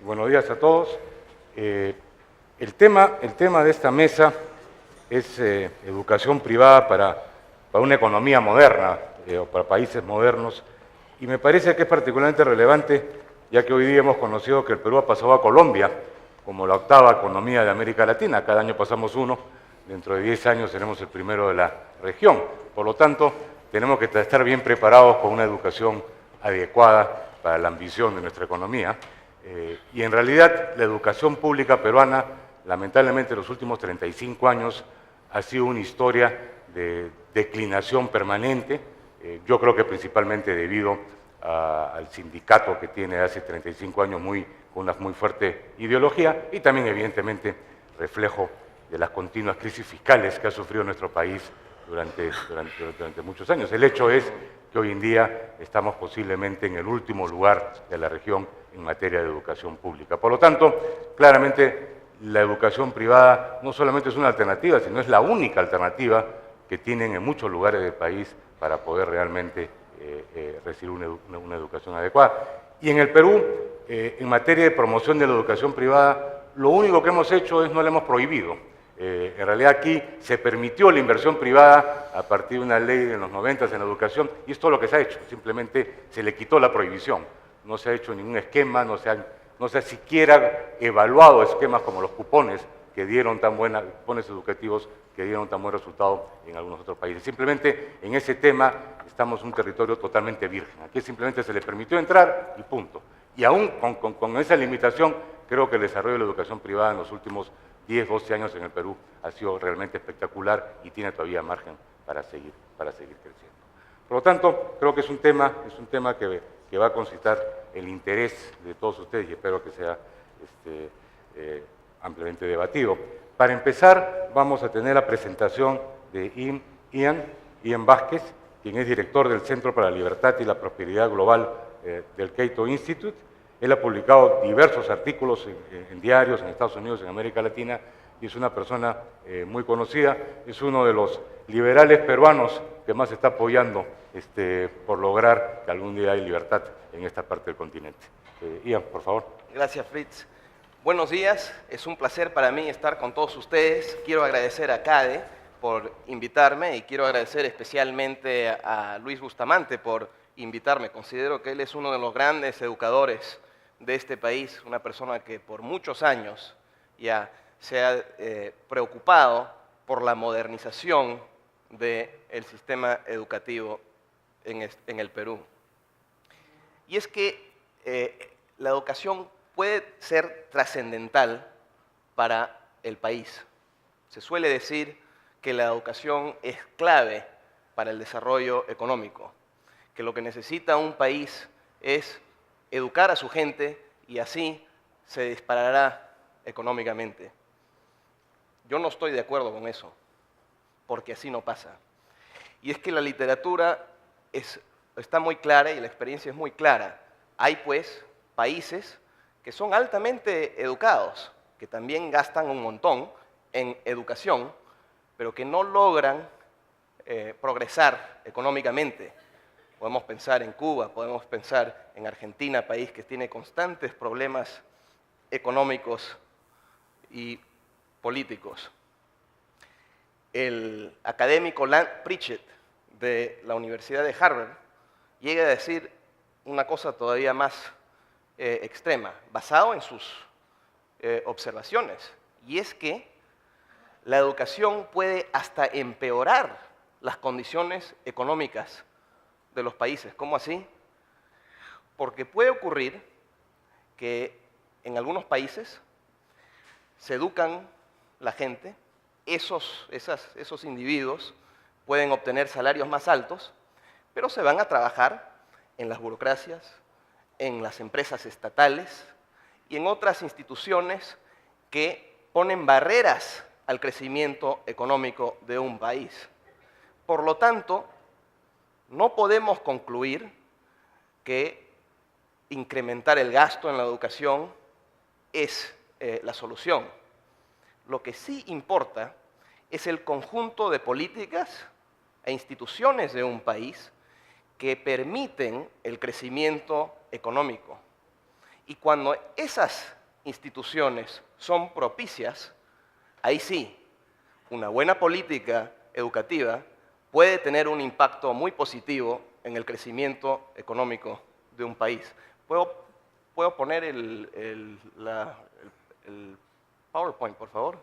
Buenos días a todos. El tema de esta mesa es educación privada para una economía moderna o para países modernos, y me parece que es particularmente relevante, ya que hoy día hemos conocido que el Perú ha pasado a Colombia como la octava economía de América Latina. Cada año pasamos uno, dentro de 10 años seremos el primero de la región. Por lo tanto, tenemos que estar bien preparados con una educación adecuada para la ambición de nuestra economía. Y en realidad la educación pública peruana, lamentablemente en los últimos 35 años, ha sido una historia de declinación permanente. Yo creo que principalmente debido al sindicato que tiene hace 35 años una muy fuerte ideología, y también evidentemente reflejo de las continuas crisis fiscales que ha sufrido nuestro país durante muchos años. El hecho es que hoy en día estamos posiblemente en el último lugar de la región en materia de educación pública. Por lo tanto, claramente la educación privada no solamente es una alternativa, sino es la única alternativa que tienen en muchos lugares del país para poder realmente recibir una educación adecuada. Y en el Perú, en materia de promoción de la educación privada, lo único que hemos hecho es no la hemos prohibido. En realidad aquí se permitió la inversión privada a partir de una ley de los 90 en la educación, y esto es lo que se ha hecho, simplemente se le quitó la prohibición. No se ha hecho ningún esquema, no se ha siquiera evaluado esquemas como los cupones que dieron cupones educativos que dieron tan buen resultado en algunos otros países. Simplemente en ese tema estamos en un territorio totalmente virgen. Aquí simplemente se le permitió entrar y punto. Y aún con esa limitación, creo que el desarrollo de la educación privada en los últimos 10, 12 años en el Perú ha sido realmente espectacular y tiene todavía margen para seguir creciendo. Por lo tanto, creo que es un tema que va a concitar el interés de todos ustedes, y espero que sea ampliamente debatido. Para empezar, vamos a tener la presentación de Ian Vázquez, quien es director del Centro para la Libertad y la Prosperidad Global del Cato Institute. Él ha publicado diversos artículos en diarios en Estados Unidos, en América Latina, y es una persona muy conocida. Es uno de los liberales peruanos que más está apoyando por lograr que algún día haya libertad en esta parte del continente. Ian, por favor. Gracias, Fritz. Buenos días, es un placer para mí estar con todos ustedes. Quiero agradecer a CADE por invitarme y quiero agradecer especialmente a Luis Bustamante por invitarme. Considero que él es uno de los grandes educadores de este país, una persona que por muchos años ya se ha preocupado por la modernización del sistema educativo en el Perú. Y es que la educación puede ser trascendental para el país. Se suele decir que la educación es clave para el desarrollo económico, que lo que necesita un país es educar a su gente y así se disparará económicamente. Yo no estoy de acuerdo con eso, porque así no pasa. Y es que la literatura está muy clara y la experiencia es muy clara. Hay pues países que son altamente educados, que también gastan un montón en educación, pero que no logran progresar económicamente. Podemos pensar en Cuba, podemos pensar en Argentina, país que tiene constantes problemas económicos y políticos. El académico Lance Pritchett de la Universidad de Harvard llega a decir una cosa todavía más extrema, basado en sus observaciones, y es que la educación puede hasta empeorar las condiciones económicas de los países. ¿Cómo así? Porque puede ocurrir que en algunos países se educan la gente, esos individuos pueden obtener salarios más altos, pero se van a trabajar en las burocracias, en las empresas estatales y en otras instituciones que ponen barreras al crecimiento económico de un país. Por lo tanto, no podemos concluir que incrementar el gasto en la educación es la solución. Lo que sí importa es el conjunto de políticas e instituciones de un país que permiten el crecimiento económico. Y cuando esas instituciones son propicias, ahí sí, una buena política educativa puede tener un impacto muy positivo en el crecimiento económico de un país. ¿Puedo poner el PowerPoint, por favor?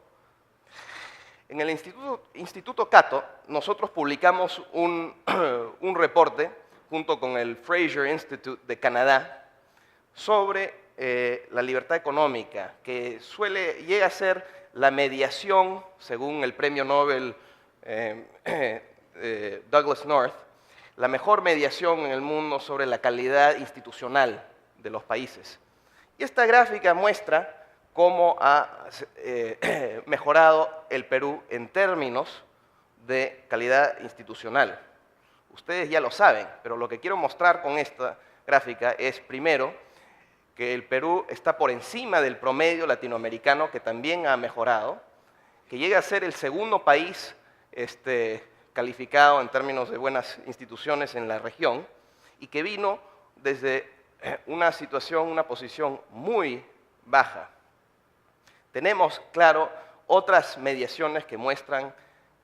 En el Instituto Cato, nosotros publicamos un reporte junto con el Fraser Institute de Canadá sobre la libertad económica, que llega a ser la mediación, según el premio Nobel Douglas North, la mejor mediación en el mundo sobre la calidad institucional de los países. Y esta gráfica muestra cómo ha mejorado el Perú en términos de calidad institucional. Ustedes ya lo saben, pero lo que quiero mostrar con esta gráfica es, primero, que el Perú está por encima del promedio latinoamericano, que también ha mejorado, que llega a ser el segundo país calificado en términos de buenas instituciones en la región, y que vino desde una posición muy baja. Tenemos, claro, otras mediaciones que muestran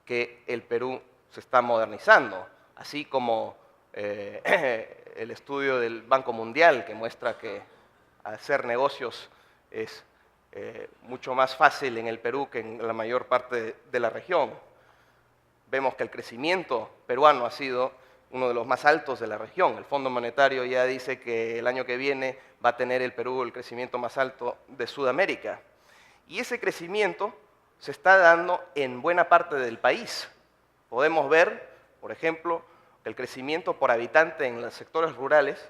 que el Perú se está modernizando, así como el estudio del Banco Mundial, que muestra que hacer negocios es mucho más fácil en el Perú que en la mayor parte de la región. Vemos que el crecimiento peruano ha sido uno de los más altos de la región. El Fondo Monetario ya dice que el año que viene va a tener el Perú el crecimiento más alto de Sudamérica. Y ese crecimiento se está dando en buena parte del país. Podemos ver, por ejemplo, que el crecimiento por habitante en los sectores rurales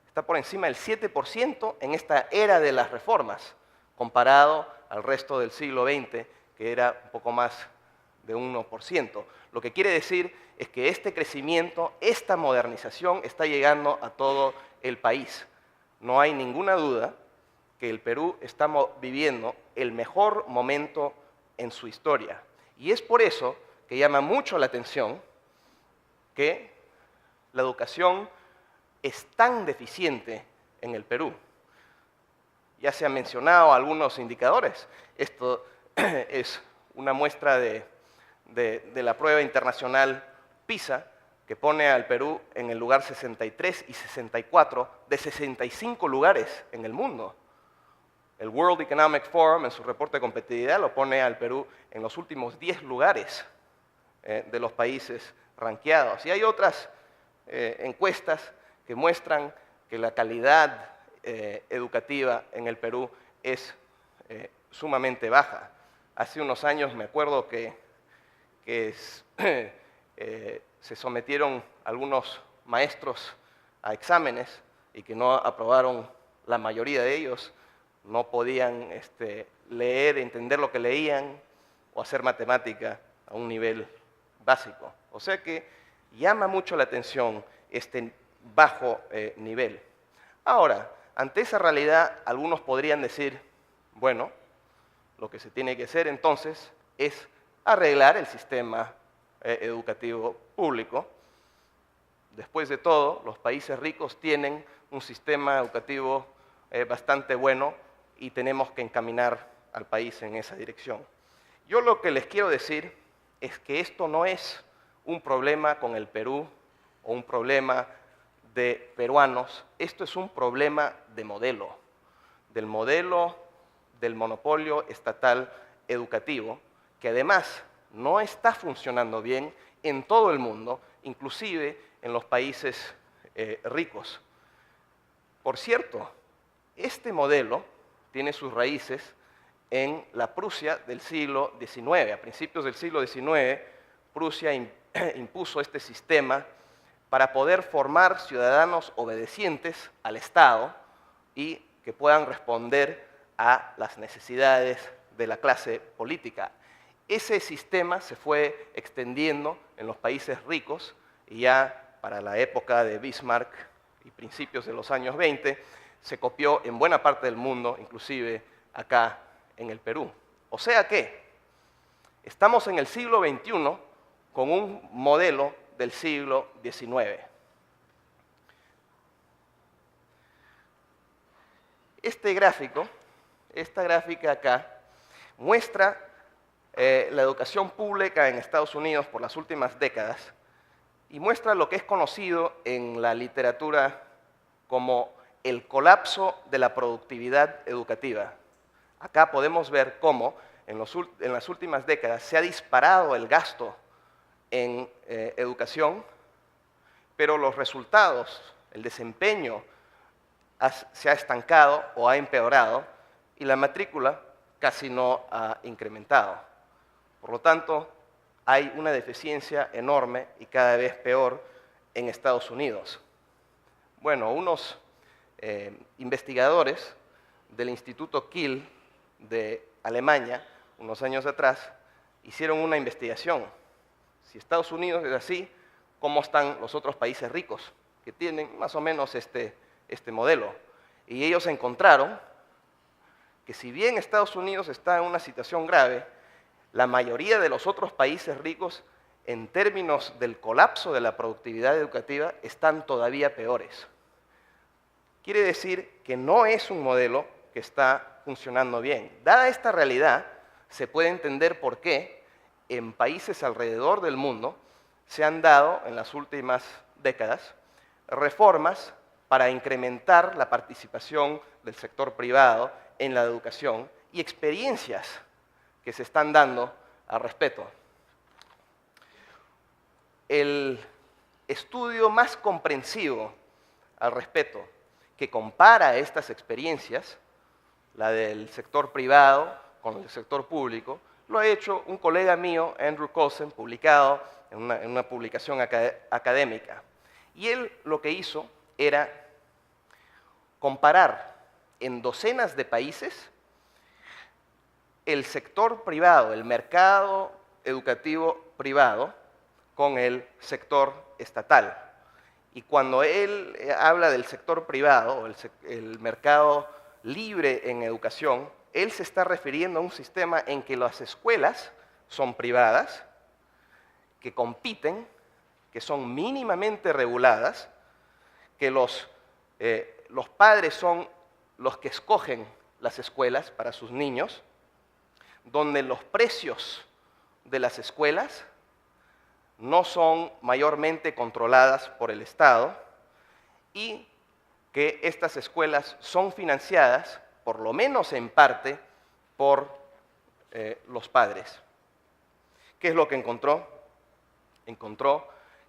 está por encima del 7% en esta era de las reformas, comparado al resto del siglo XX, que era un poco más de 1%. Lo que quiere decir es que este crecimiento, esta modernización está llegando a todo el país. No hay ninguna duda que el Perú está viviendo el mejor momento en su historia. Y es por eso que llama mucho la atención que la educación es tan deficiente en el Perú. Ya se han mencionado algunos indicadores. Esto es una muestra de la prueba internacional PISA, que pone al Perú en el lugar 63 y 64 de 65 lugares en el mundo. El World Economic Forum, en su reporte de competitividad, lo pone al Perú en los últimos 10 lugares de los países rankeados. Y hay otras encuestas que muestran que la calidad educativa en el Perú es sumamente baja. Hace unos años me acuerdo que se sometieron algunos maestros a exámenes y que no aprobaron la mayoría de ellos. No podían leer, entender lo que leían o hacer matemática a un nivel básico. O sea que llama mucho la atención este bajo nivel. Ahora, ante esa realidad, algunos podrían decir, bueno, lo que se tiene que hacer entonces es arreglar el sistema educativo público. Después de todo, los países ricos tienen un sistema educativo bastante bueno y tenemos que encaminar al país en esa dirección. Yo lo que les quiero decir es que esto no es un problema con el Perú o un problema de peruanos, esto es un problema de modelo, del modelo del monopolio estatal educativo, que además no está funcionando bien en todo el mundo, inclusive en los países ricos. Por cierto, este modelo tiene sus raíces en la Prusia del siglo XIX. A principios del siglo XIX, Prusia impuso este sistema para poder formar ciudadanos obedientes al Estado y que puedan responder a las necesidades de la clase política. Ese sistema se fue extendiendo en los países ricos y ya para la época de Bismarck y principios de los años 20 se copió en buena parte del mundo, inclusive acá en el Perú. O sea que estamos en el siglo XXI con un modelo del siglo XIX. Este gráfico, esta gráfica acá, muestra la educación pública en Estados Unidos por las últimas décadas y muestra lo que es conocido en la literatura como el colapso de la productividad educativa. Acá podemos ver cómo en las últimas décadas se ha disparado el gasto en educación, pero los resultados, el desempeño se ha estancado o ha empeorado y la matrícula casi no ha incrementado. Por lo tanto, hay una deficiencia enorme y cada vez peor en Estados Unidos. Bueno, unos investigadores del Instituto Kiel de Alemania, unos años atrás, hicieron una investigación. Si Estados Unidos es así, ¿cómo están los otros países ricos que tienen más o menos este modelo? Y ellos encontraron que si bien Estados Unidos está en una situación grave, la mayoría de los otros países ricos, en términos del colapso de la productividad educativa, están todavía peores. Quiere decir que no es un modelo que está funcionando bien. Dada esta realidad, se puede entender por qué en países alrededor del mundo se han dado en las últimas décadas reformas para incrementar la participación del sector privado en la educación y experiencias que se están dando al respecto. El estudio más comprensivo al respecto, que compara estas experiencias, la del sector privado con el sector público, lo ha hecho un colega mío, Andrew Coulson, publicado en una publicación académica. Y él lo que hizo era comparar en docenas de países el sector privado, el mercado educativo privado, con el sector estatal. Y cuando él habla del sector privado, o el mercado libre en educación, él se está refiriendo a un sistema en que las escuelas son privadas, que compiten, que son mínimamente reguladas, que los padres son los que escogen las escuelas para sus niños, donde los precios de las escuelas no son mayormente controladas por el Estado y que estas escuelas son financiadas, por lo menos en parte, por los padres. ¿Qué es lo que encontró? Encontró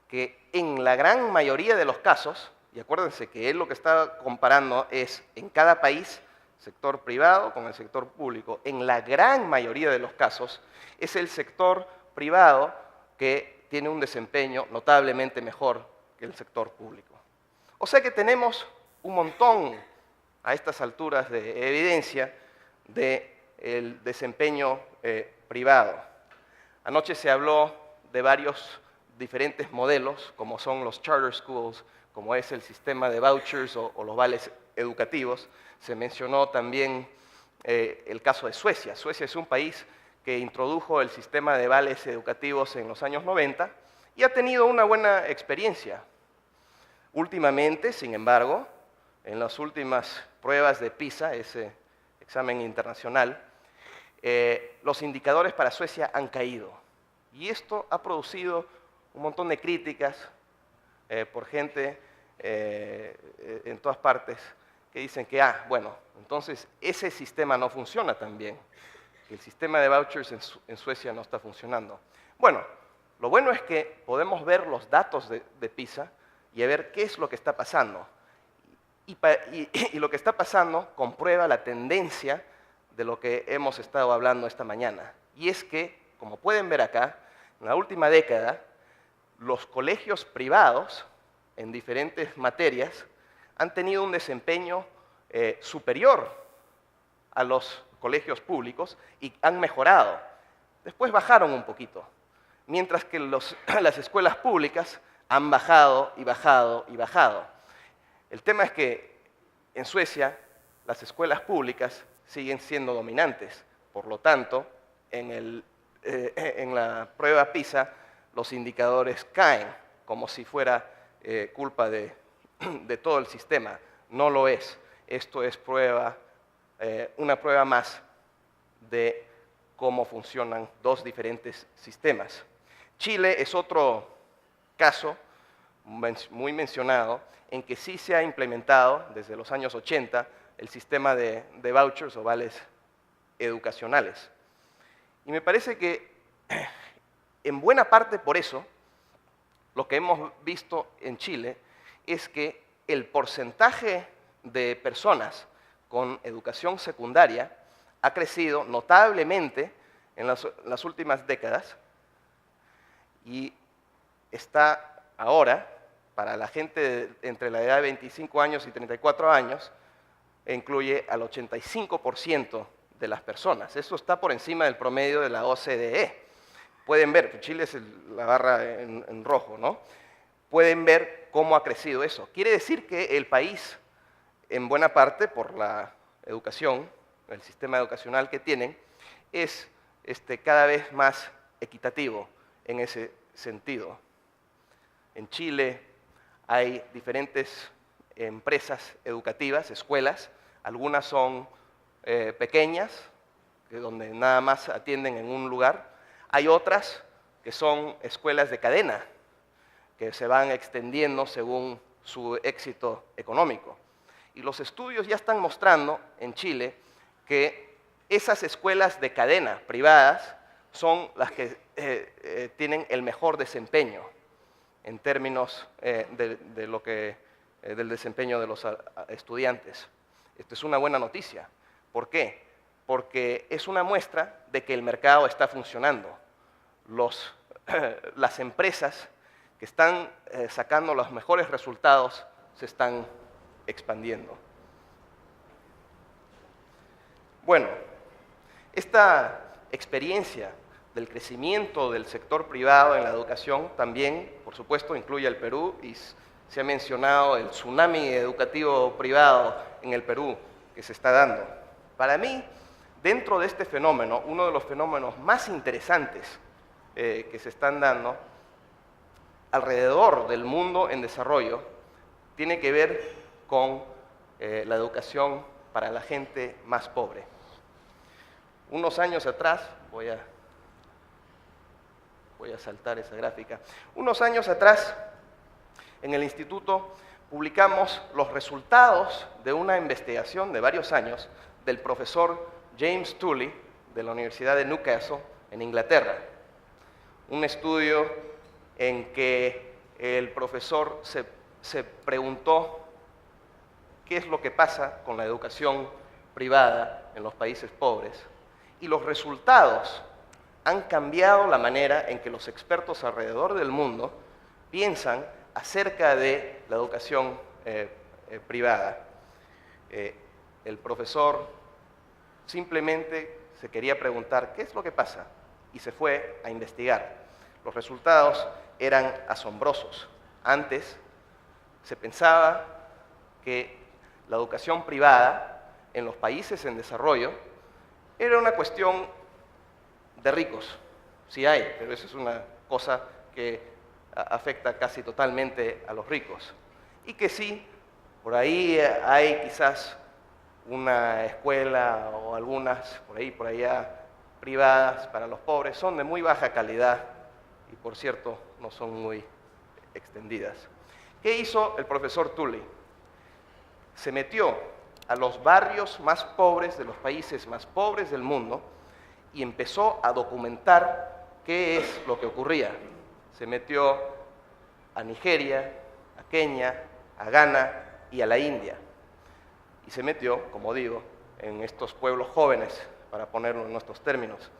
que en la gran mayoría de los casos, y acuérdense que él lo que está comparando es en cada país, sector privado con el sector público, en la gran mayoría de los casos es el sector privado que tiene un desempeño notablemente mejor que el sector público. O sea que tenemos un montón a estas alturas de evidencia del desempeño privado. Anoche se habló de varios diferentes modelos, como son los charter schools, como es el sistema de vouchers o los vales educativos. Se mencionó también el caso de Suecia. Suecia es un país que introdujo el sistema de vales educativos en los años 90 y ha tenido una buena experiencia. Últimamente, sin embargo, en las últimas pruebas de PISA, ese examen internacional, los indicadores para Suecia han caído. Y esto ha producido un montón de críticas por gente en todas partes que dicen que, bueno, entonces ese sistema no funciona tan bien, que el sistema de vouchers en Suecia no está funcionando. Bueno, lo bueno es que podemos ver los datos de PISA y a ver qué es lo que está pasando. Y lo que está pasando comprueba la tendencia de lo que hemos estado hablando esta mañana. Y es que, como pueden ver acá, en la última década, los colegios privados en diferentes materias han tenido un desempeño superior a los colegios públicos y han mejorado. Después bajaron un poquito, mientras que las escuelas públicas han bajado y bajado y bajado. El tema es que en Suecia las escuelas públicas siguen siendo dominantes. Por lo tanto, en la prueba PISA los indicadores caen como si fuera culpa de todo el sistema. No lo es. esto es una prueba más de cómo funcionan dos diferentes sistemas. Chile es otro caso muy mencionado en que sí se ha implementado desde los años 80 el sistema de vouchers o vales educacionales. Y me parece que en buena parte por eso lo que hemos visto en Chile es que el porcentaje de personas con educación secundaria ha crecido notablemente en las últimas décadas y está ahora, para la gente entre la edad de 25 años y 34 años, incluye al 85% de las personas. Eso está por encima del promedio de la OCDE. Pueden ver, Chile es la barra en rojo, ¿no? Pueden ver cómo ha crecido eso. Quiere decir que el país, en buena parte por la educación, el sistema educacional que tienen, es cada vez más equitativo en ese sentido. En Chile hay diferentes empresas educativas, escuelas, algunas son pequeñas, donde nada más atienden en un lugar. Hay otras que son escuelas de cadena, que se van extendiendo según su éxito económico. Y los estudios ya están mostrando en Chile que esas escuelas de cadena privadas son las que tienen el mejor desempeño en términos del desempeño de los estudiantes. Esto es una buena noticia. ¿Por qué? Porque es una muestra de que el mercado está funcionando. Las empresas que están sacando los mejores resultados se están expandiendo. Bueno, esta experiencia del crecimiento del sector privado en la educación también, por supuesto, incluye al Perú y se ha mencionado el tsunami educativo privado en el Perú que se está dando. Para mí, dentro de este fenómeno, uno de los fenómenos más interesantes que se están dando alrededor del mundo en desarrollo tiene que ver con la educación para la gente más pobre. Unos años atrás, voy a saltar esa gráfica. Unos años atrás, en el instituto, publicamos los resultados de una investigación de varios años del profesor James Tully de la Universidad de Newcastle, en Inglaterra. Un estudio en que el profesor se preguntó qué es lo que pasa con la educación privada en los países pobres, y los resultados han cambiado la manera en que los expertos alrededor del mundo piensan acerca de la educación privada. El profesor simplemente se quería preguntar qué es lo que pasa y se fue a investigar. Los resultados eran asombrosos. Antes se pensaba que la educación privada en los países en desarrollo era una cuestión de ricos. Sí hay, pero eso es una cosa que afecta casi totalmente a los ricos. Y que sí, por ahí hay quizás una escuela o algunas por allá privadas para los pobres, son de muy baja calidad y por cierto no son muy extendidas. ¿Qué hizo el profesor Tully? Se metió a los barrios más pobres de los países más pobres del mundo y empezó a documentar qué es lo que ocurría. Se metió a Nigeria, a Kenia, a Ghana y a la India. Y se metió, como digo, en estos pueblos jóvenes, para ponerlo en nuestros términos.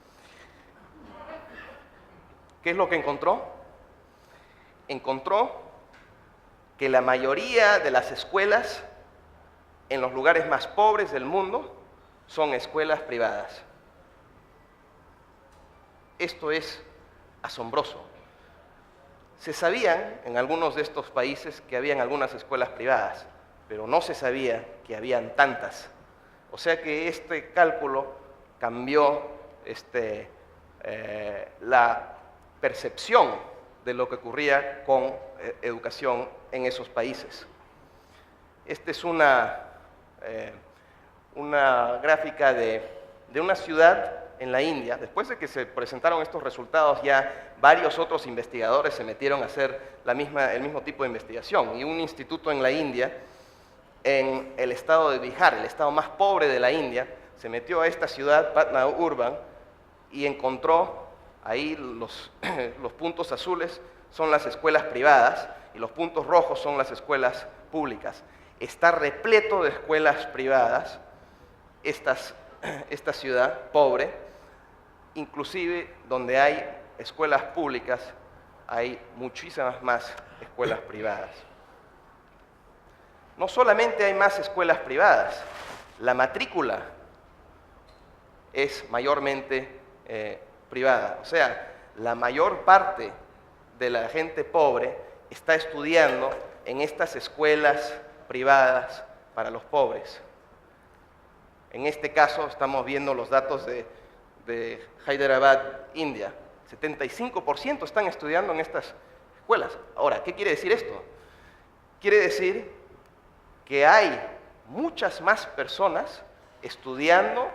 ¿Qué es lo que encontró? Encontró que la mayoría de las escuelas en los lugares más pobres del mundo son escuelas privadas. Esto es asombroso. Se sabían en algunos de estos países que habían algunas escuelas privadas, pero no se sabía que habían tantas. O sea que este cálculo cambió la percepción de lo que ocurría con educación en esos países. Esta es una una gráfica de una ciudad en la India. Después de que se presentaron estos resultados, ya varios otros investigadores se metieron a hacer el mismo tipo de investigación. Y un instituto en la India, en el estado de Bihar, el estado más pobre de la India, se metió a esta ciudad, Patna Urban, y encontró ahí los puntos azules son las escuelas privadas y los puntos rojos son las escuelas públicas. Está repleto de escuelas privadas esta ciudad pobre, inclusive donde hay escuelas públicas, hay muchísimas más escuelas privadas. No solamente hay más escuelas privadas, la matrícula es mayormente privada. O sea, la mayor parte de la gente pobre está estudiando en estas escuelas privadas para los pobres. En este caso estamos viendo los datos de Hyderabad, India. 75% están estudiando en estas escuelas. Ahora, ¿qué quiere decir esto? Quiere decir que hay muchas más personas estudiando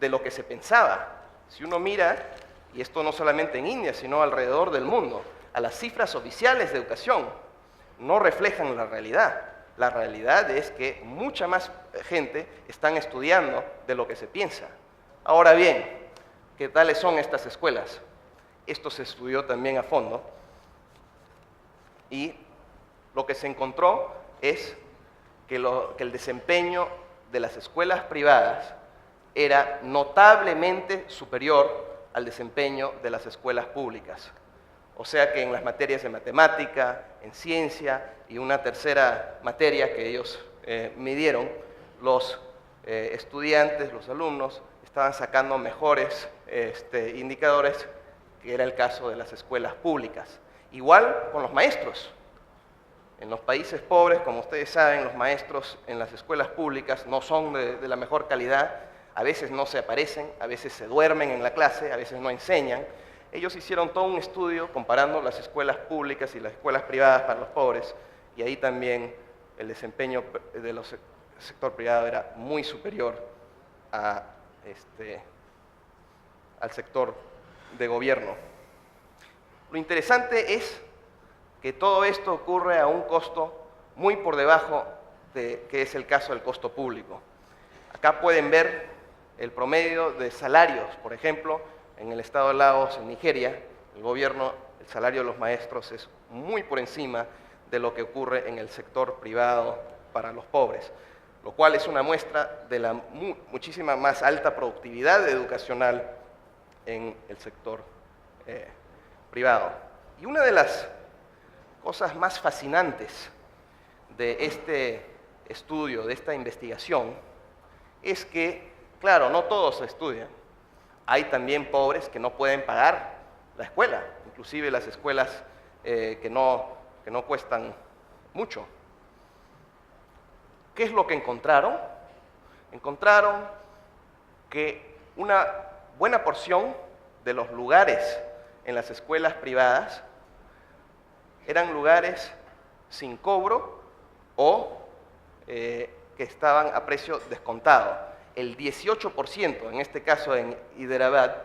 de lo que se pensaba. Si uno mira, y esto no solamente en India, sino alrededor del mundo, a las cifras oficiales de educación, no reflejan la realidad. La realidad es que mucha más gente están estudiando de lo que se piensa. Ahora bien, ¿qué tales son estas escuelas? Esto se estudió también a fondo y lo que se encontró es que el desempeño de las escuelas privadas era notablemente superior al desempeño de las escuelas públicas. O sea que en las materias de matemática, en ciencia y una tercera materia que ellos midieron, los estudiantes, los alumnos, estaban sacando mejores indicadores, que era el caso de las escuelas públicas. Igual con los maestros. En los países pobres, como ustedes saben, los maestros en las escuelas públicas no son de la mejor calidad, a veces no se aparecen, a veces se duermen en la clase, a veces no enseñan. Ellos hicieron todo un estudio comparando las escuelas públicas y las escuelas privadas para los pobres, y ahí también el desempeño del sector privado era muy superior al sector de gobierno. Lo interesante es que todo esto ocurre a un costo muy por debajo de que es el caso del costo público. Acá pueden ver el promedio de salarios, por ejemplo, en el estado de Lagos, en Nigeria, el salario de los maestros es muy por encima de lo que ocurre en el sector privado para los pobres, lo cual es una muestra de la muchísima más alta productividad educacional en el sector privado. Y una de las cosas más fascinantes de este estudio, de esta investigación, es que, claro, no todos estudian. Hay también pobres que no pueden pagar la escuela, inclusive las escuelas que no cuestan mucho. ¿Qué es lo que encontraron? Encontraron que una buena porción de los lugares en las escuelas privadas eran lugares sin cobro o que estaban a precio descontado. El 18%, en este caso en Hyderabad,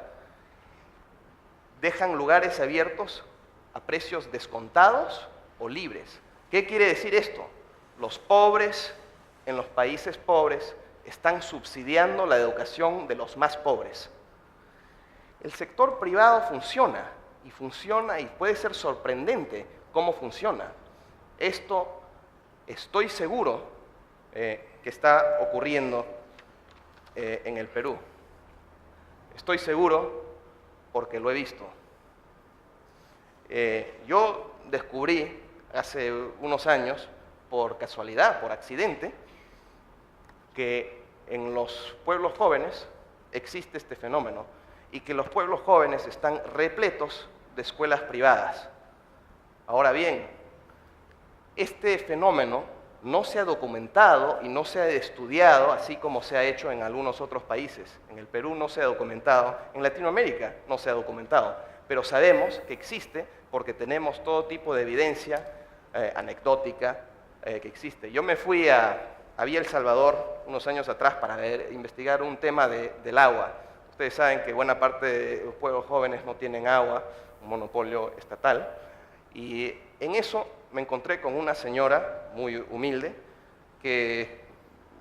dejan lugares abiertos a precios descontados o libres. ¿Qué quiere decir esto? Los pobres en los países pobres están subsidiando la educación de los más pobres. El sector privado funciona y puede ser sorprendente cómo funciona. Esto estoy seguro que está ocurriendo en el Perú. Estoy seguro porque lo he visto. Yo descubrí hace unos años, por casualidad, por accidente, que en los pueblos jóvenes existe este fenómeno y que los pueblos jóvenes están repletos de escuelas privadas. Ahora bien, este fenómeno no se ha documentado y no se ha estudiado, así como se ha hecho en algunos otros países. En el Perú no se ha documentado, en Latinoamérica no se ha documentado, pero sabemos que existe porque tenemos todo tipo de evidencia anecdótica que existe. Yo me fui a a Villa El Salvador unos años atrás para investigar un tema del agua. Ustedes saben que buena parte de los pueblos jóvenes no tienen agua, un monopolio estatal, y en eso me encontré con una señora muy humilde que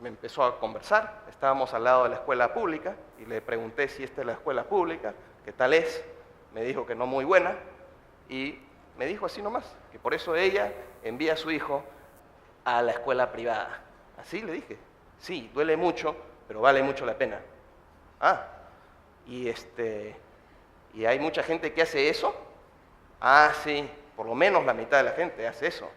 me empezó a conversar. Estábamos al lado de la escuela pública y le pregunté si esta es la escuela pública, qué tal es. Me dijo que no muy buena y me dijo así nomás, que por eso ella envía a su hijo a la escuela privada. Así le dije, sí, duele mucho, pero vale mucho la pena. Ah, y hay mucha gente que hace eso. Ah, sí, por lo menos la mitad de la gente hace eso.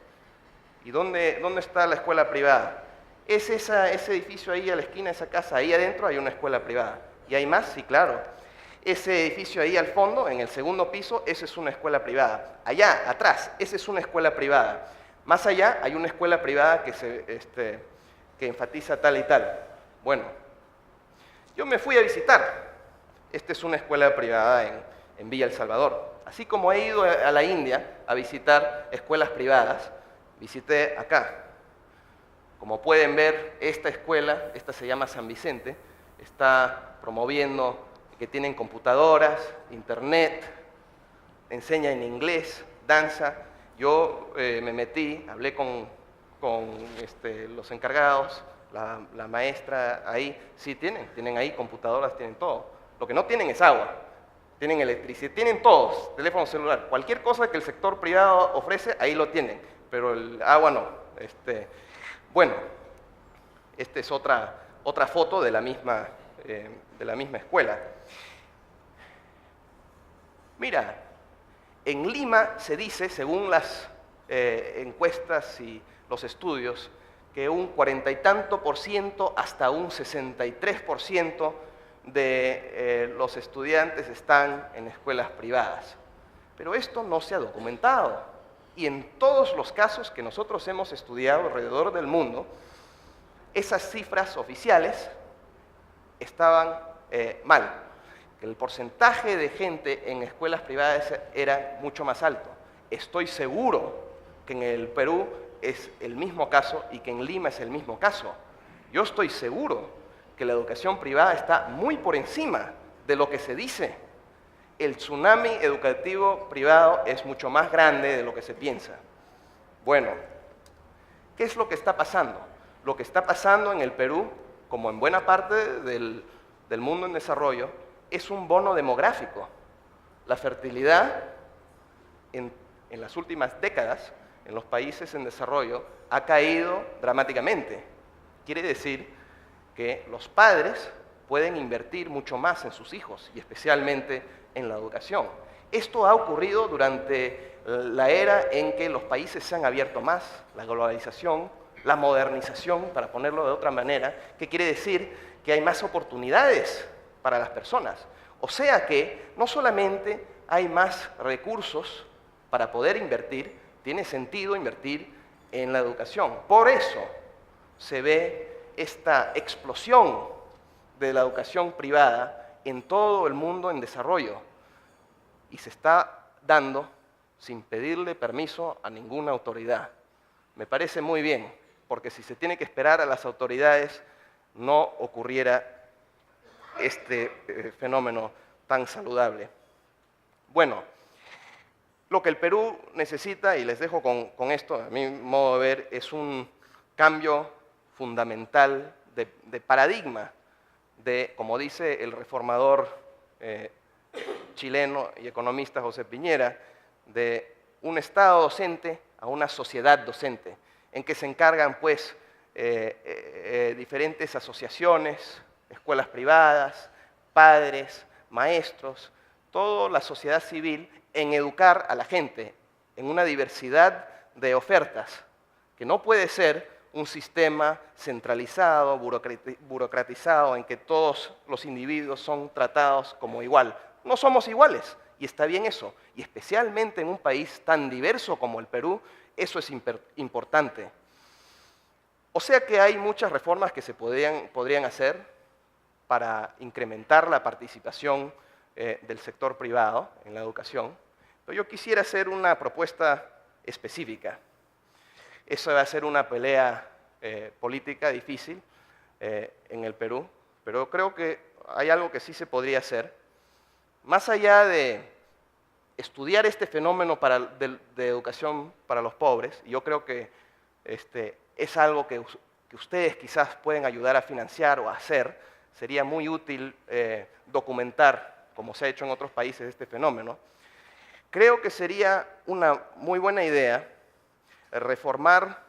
¿Y dónde está la escuela privada? Es ese edificio ahí a la esquina de esa casa, ahí adentro hay una escuela privada. ¿Y hay más? Sí, claro. Ese edificio ahí al fondo, en el segundo piso, esa es una escuela privada. Allá, atrás, esa es una escuela privada. Más allá hay una escuela privada que enfatiza tal y tal. Bueno, yo me fui a visitar. Esta es una escuela privada en Villa El Salvador. Así como he ido a la India a visitar escuelas privadas, visité acá. Como pueden ver, esta escuela, esta se llama San Vicente, está promoviendo que tienen computadoras, internet, enseña en inglés, danza. Yo me metí, hablé con los encargados, la maestra ahí. Sí, tienen ahí computadoras, tienen todo. Lo que no tienen es agua, tienen electricidad, tienen todos, teléfono celular. Cualquier cosa que el sector privado ofrece, ahí lo tienen, pero el agua no. Bueno, esta es otra foto de la misma escuela. Mira, en Lima se dice, según las encuestas y los estudios, que un 40 y tanto por ciento hasta un 63% de los estudiantes están en escuelas privadas. Pero esto no se ha documentado. Y en todos los casos que nosotros hemos estudiado alrededor del mundo, esas cifras oficiales estaban mal. El porcentaje de gente en escuelas privadas era mucho más alto. Estoy seguro que en el Perú es el mismo caso y que en Lima es el mismo caso. Yo estoy seguro que la educación privada está muy por encima de lo que se dice. El tsunami educativo privado es mucho más grande de lo que se piensa. Bueno, ¿qué es lo que está pasando? Lo que está pasando en el Perú, como en buena parte del mundo en desarrollo, es un bono demográfico. La fertilidad en las últimas décadas en los países en desarrollo ha caído dramáticamente. Quiere decir que los padres pueden invertir mucho más en sus hijos y especialmente en la educación. Esto ha ocurrido durante la era en que los países se han abierto más, la globalización, la modernización, para ponerlo de otra manera, que quiere decir que hay más oportunidades para las personas. O sea que no solamente hay más recursos para poder invertir, tiene sentido invertir en la educación. Por eso se ve esta explosión de la educación privada en todo el mundo en desarrollo y se está dando sin pedirle permiso a ninguna autoridad. Me parece muy bien, porque si se tiene que esperar a las autoridades no ocurriera este fenómeno tan saludable. Bueno, lo que el Perú necesita, y les dejo con esto, a mi modo de ver, es un cambio fundamental de paradigma, como dice el reformador chileno y economista José Piñera, de un Estado docente a una sociedad docente, en que se encargan pues diferentes asociaciones, escuelas privadas, padres, maestros, toda la sociedad civil en educar a la gente en una diversidad de ofertas, que no puede ser un sistema centralizado, burocratizado, en que todos los individuos son tratados como igual. No somos iguales, y está bien eso, y especialmente en un país tan diverso como el Perú, eso es importante. O sea que hay muchas reformas que se podrían hacer para incrementar la participación del sector privado en la educación, pero yo quisiera hacer una propuesta específica. Eso va a ser una pelea política difícil en el Perú, pero creo que hay algo que sí se podría hacer. Más allá de estudiar este fenómeno de educación para los pobres, yo creo que es algo que ustedes quizás pueden ayudar a financiar o a hacer. Sería muy útil documentar, como se ha hecho en otros países, este fenómeno. Creo que sería una muy buena idea reformar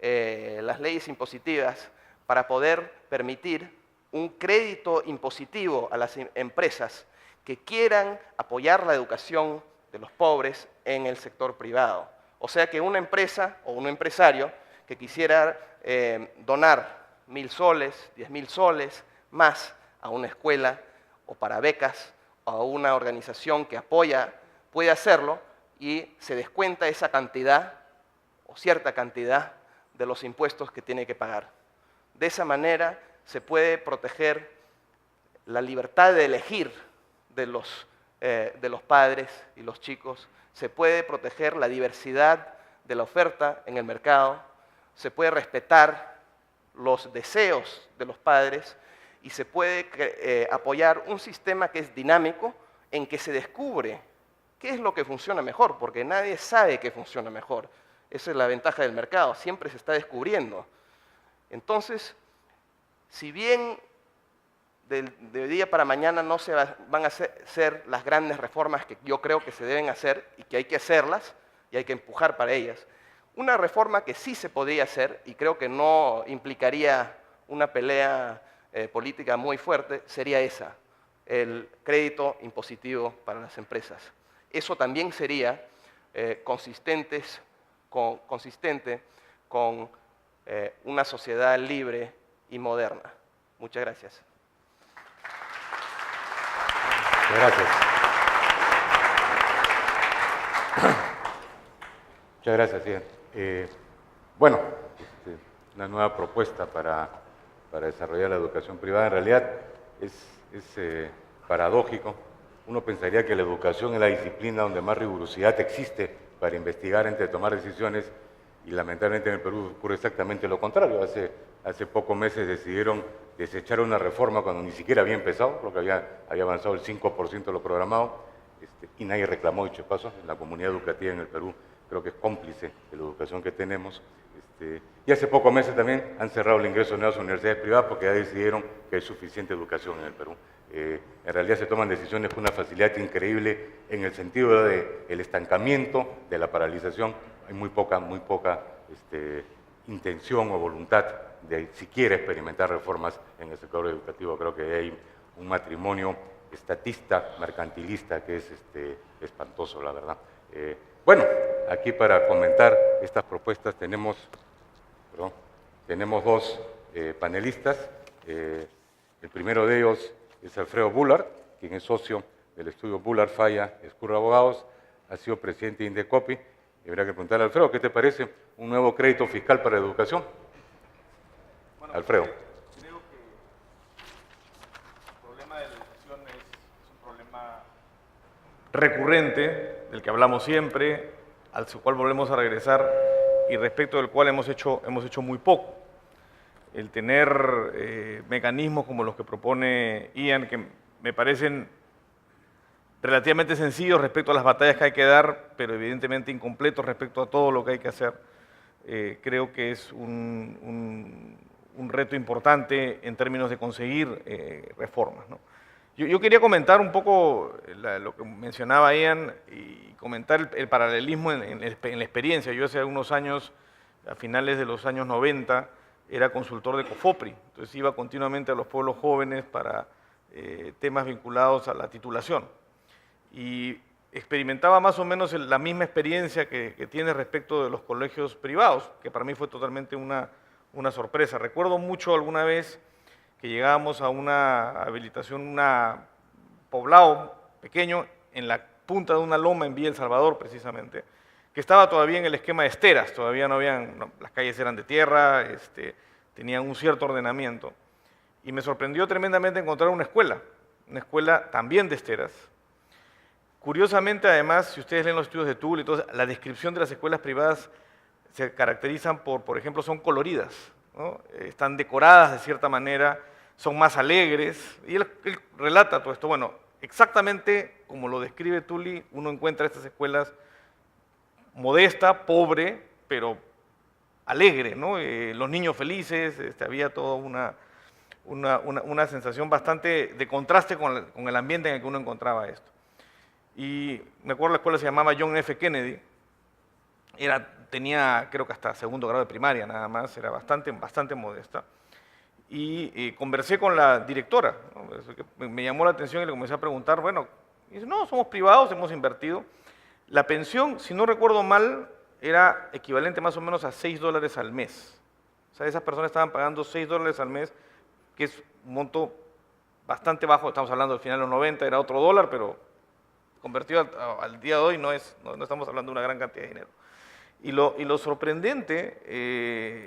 las leyes impositivas para poder permitir un crédito impositivo a las empresas que quieran apoyar la educación de los pobres en el sector privado. O sea que una empresa o un empresario que quisiera donar 1.000 soles, 10.000 soles más a una escuela o para becas o a una organización que apoya, puede hacerlo y se descuenta esa cantidad o cierta cantidad de los impuestos que tiene que pagar. De esa manera se puede proteger la libertad de elegir de los padres y los chicos, se puede proteger la diversidad de la oferta en el mercado, se puede respetar los deseos de los padres y se puede apoyar un sistema que es dinámico, en que se descubre qué es lo que funciona mejor, porque nadie sabe qué funciona mejor. Esa es la ventaja del mercado, siempre se está descubriendo. Entonces, si bien de día para mañana no se van a hacer las grandes reformas que yo creo que se deben hacer y que hay que hacerlas y hay que empujar para ellas, una reforma que sí se podría hacer y creo que no implicaría una pelea política muy fuerte sería esa, el crédito impositivo para las empresas. Eso también sería consistente con una sociedad libre y moderna. Muchas gracias. Gracias. Muchas gracias, Ian. Bueno, una nueva propuesta para desarrollar la educación privada. En realidad es paradójico. Uno pensaría que la educación es la disciplina donde más rigurosidad existe para investigar antes de tomar decisiones y lamentablemente en el Perú ocurre exactamente lo contrario. Hace pocos meses decidieron desechar una reforma cuando ni siquiera había empezado, porque había avanzado el 5% de lo programado, y nadie reclamó dicho paso. La comunidad educativa en el Perú creo que es cómplice de la educación que tenemos. Y hace pocos meses también han cerrado el ingreso de nuevas universidades privadas porque ya decidieron que hay suficiente educación en el Perú. En realidad se toman decisiones con una facilidad increíble en el sentido del estancamiento, de la paralización. Hay muy poca intención o voluntad de siquiera experimentar reformas en el sector educativo. Creo que hay un matrimonio estatista, mercantilista, que es espantoso, la verdad. Bueno, aquí para comentar estas propuestas tenemos dos panelistas. El primero de ellos es Alfredo Bullard, quien es socio del estudio Bullard Falla Escurra Abogados, ha sido presidente de Indecopi. Y habría que preguntarle a Alfredo, ¿qué te parece un nuevo crédito fiscal para la educación? Bueno, Alfredo. Creo que el problema de la educación es un problema recurrente, del que hablamos siempre, al cual volvemos a regresar y respecto del cual hemos hecho muy poco. El tener mecanismos como los que propone Ian, que me parecen relativamente sencillos respecto a las batallas que hay que dar, pero evidentemente incompletos respecto a todo lo que hay que hacer, creo que es un reto importante en términos de conseguir reformas, ¿no? Yo quería comentar un poco lo que mencionaba Ian y comentar el paralelismo en la experiencia. Yo hace algunos años, a finales de los años 90, era consultor de COFOPRI, entonces iba continuamente a los pueblos jóvenes para temas vinculados a la titulación. Y experimentaba más o menos la misma experiencia que tiene respecto de los colegios privados, que para mí fue totalmente una sorpresa. Recuerdo mucho alguna vez que llegábamos a una habilitación, un poblado pequeño, en la punta de una loma en Villa El Salvador, precisamente, que estaba todavía en el esquema de esteras, todavía las calles eran de tierra, tenían un cierto ordenamiento. Y me sorprendió tremendamente encontrar una escuela también de esteras. Curiosamente, además, si ustedes leen los estudios de TUL y todo, la descripción de las escuelas privadas se caracterizan por ejemplo, son coloridas, ¿no? Están decoradas de cierta manera, son más alegres, y él relata todo esto. Bueno, exactamente como lo describe Tully, uno encuentra estas escuelas modesta, pobre, pero alegre, ¿no? Los niños felices, había toda una sensación bastante de contraste con el ambiente en el que uno encontraba esto. Y me acuerdo la escuela se llamaba John F. Kennedy, tenía creo que hasta segundo grado de primaria nada más, era bastante modesta. Y conversé con la directora, ¿no? Me llamó la atención y le comencé a preguntar, bueno, y dice, no, somos privados, hemos invertido. La pensión, si no recuerdo mal, era equivalente más o menos a $6 al mes. O sea, esas personas estaban pagando $6 al mes, que es un monto bastante bajo, estamos hablando del final de los 90, era otro dólar, pero convertido al día de hoy no estamos hablando de una gran cantidad de dinero. Y lo sorprendente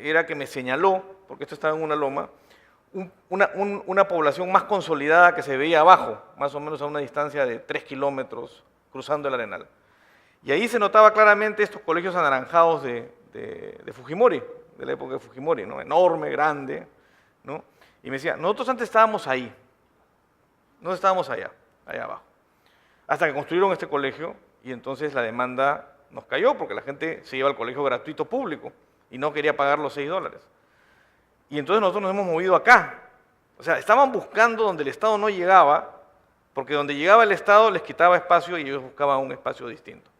era que me señaló, porque esto estaba en una loma, una población más consolidada que se veía abajo, más o menos a una distancia de 3 kilómetros, cruzando el Arenal. Y ahí se notaba claramente estos colegios anaranjados de Fujimori, de la época de Fujimori, ¿no? Enorme, grande, ¿no? Y me decía, nosotros antes estábamos ahí, no estábamos allá abajo. Hasta que construyeron este colegio y entonces la demanda nos cayó porque la gente se iba al colegio gratuito público y no quería pagar los $6. Y entonces nosotros nos hemos movido acá. O sea, estaban buscando donde el Estado no llegaba, porque donde llegaba el Estado les quitaba espacio y ellos buscaban un espacio distinto.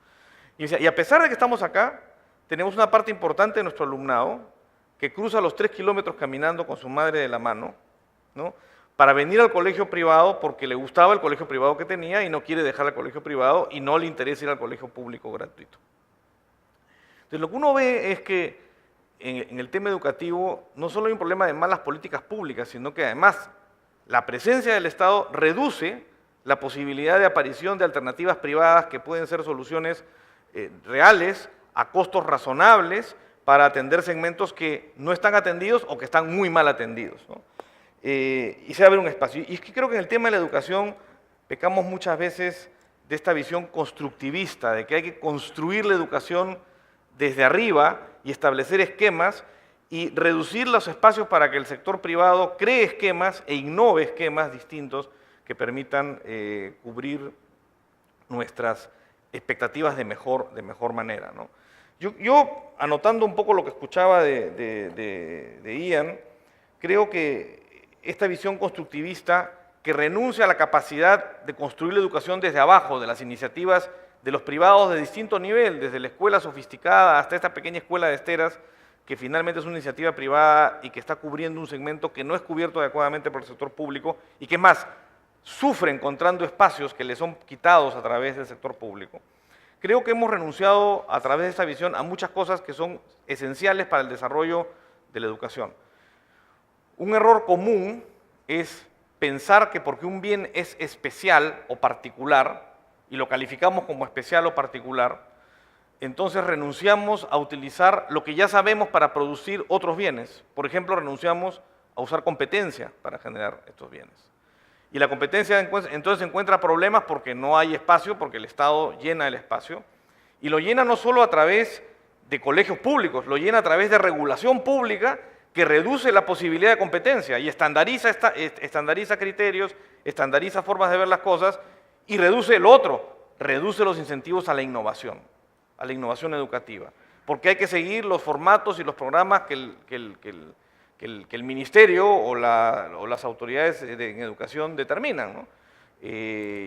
Y a pesar de que estamos acá, tenemos una parte importante de nuestro alumnado que cruza los 3 kilómetros caminando con su madre de la mano, ¿no? Para venir al colegio privado porque le gustaba el colegio privado que tenía y no quiere dejar el colegio privado y no le interesa ir al colegio público gratuito. Entonces lo que uno ve es que en el tema educativo no solo hay un problema de malas políticas públicas, sino que además la presencia del Estado reduce la posibilidad de aparición de alternativas privadas que pueden ser soluciones reales, a costos razonables, para atender segmentos que no están atendidos o que están muy mal atendidos, ¿no? Y se abre un espacio. Y es que creo que en el tema de la educación pecamos muchas veces de esta visión constructivista, de que hay que construir la educación desde arriba y establecer esquemas y reducir los espacios para que el sector privado cree esquemas e innove esquemas distintos que permitan cubrir nuestras expectativas de mejor manera, ¿no? Yo, anotando un poco lo que escuchaba de Ian, creo que esta visión constructivista que renuncia a la capacidad de construir la educación desde abajo, de las iniciativas de los privados de distinto nivel, desde la escuela sofisticada hasta esta pequeña escuela de esteras, que finalmente es una iniciativa privada y que está cubriendo un segmento que no es cubierto adecuadamente por el sector público y que más sufre encontrando espacios que le son quitados a través del sector público. Creo que hemos renunciado a través de esta visión a muchas cosas que son esenciales para el desarrollo de la educación. Un error común es pensar que porque un bien es especial o particular, y lo calificamos como especial o particular, entonces renunciamos a utilizar lo que ya sabemos para producir otros bienes. Por ejemplo, renunciamos a usar competencia para generar estos bienes. Y la competencia entonces encuentra problemas porque no hay espacio, porque el Estado llena el espacio, y lo llena no solo a través de colegios públicos, lo llena a través de regulación pública que reduce la posibilidad de competencia y estandariza criterios, estandariza formas de ver las cosas y reduce el otro, reduce los incentivos a la innovación educativa, porque hay que seguir los formatos y los programas que el ministerio o las autoridades en educación determinan, ¿no?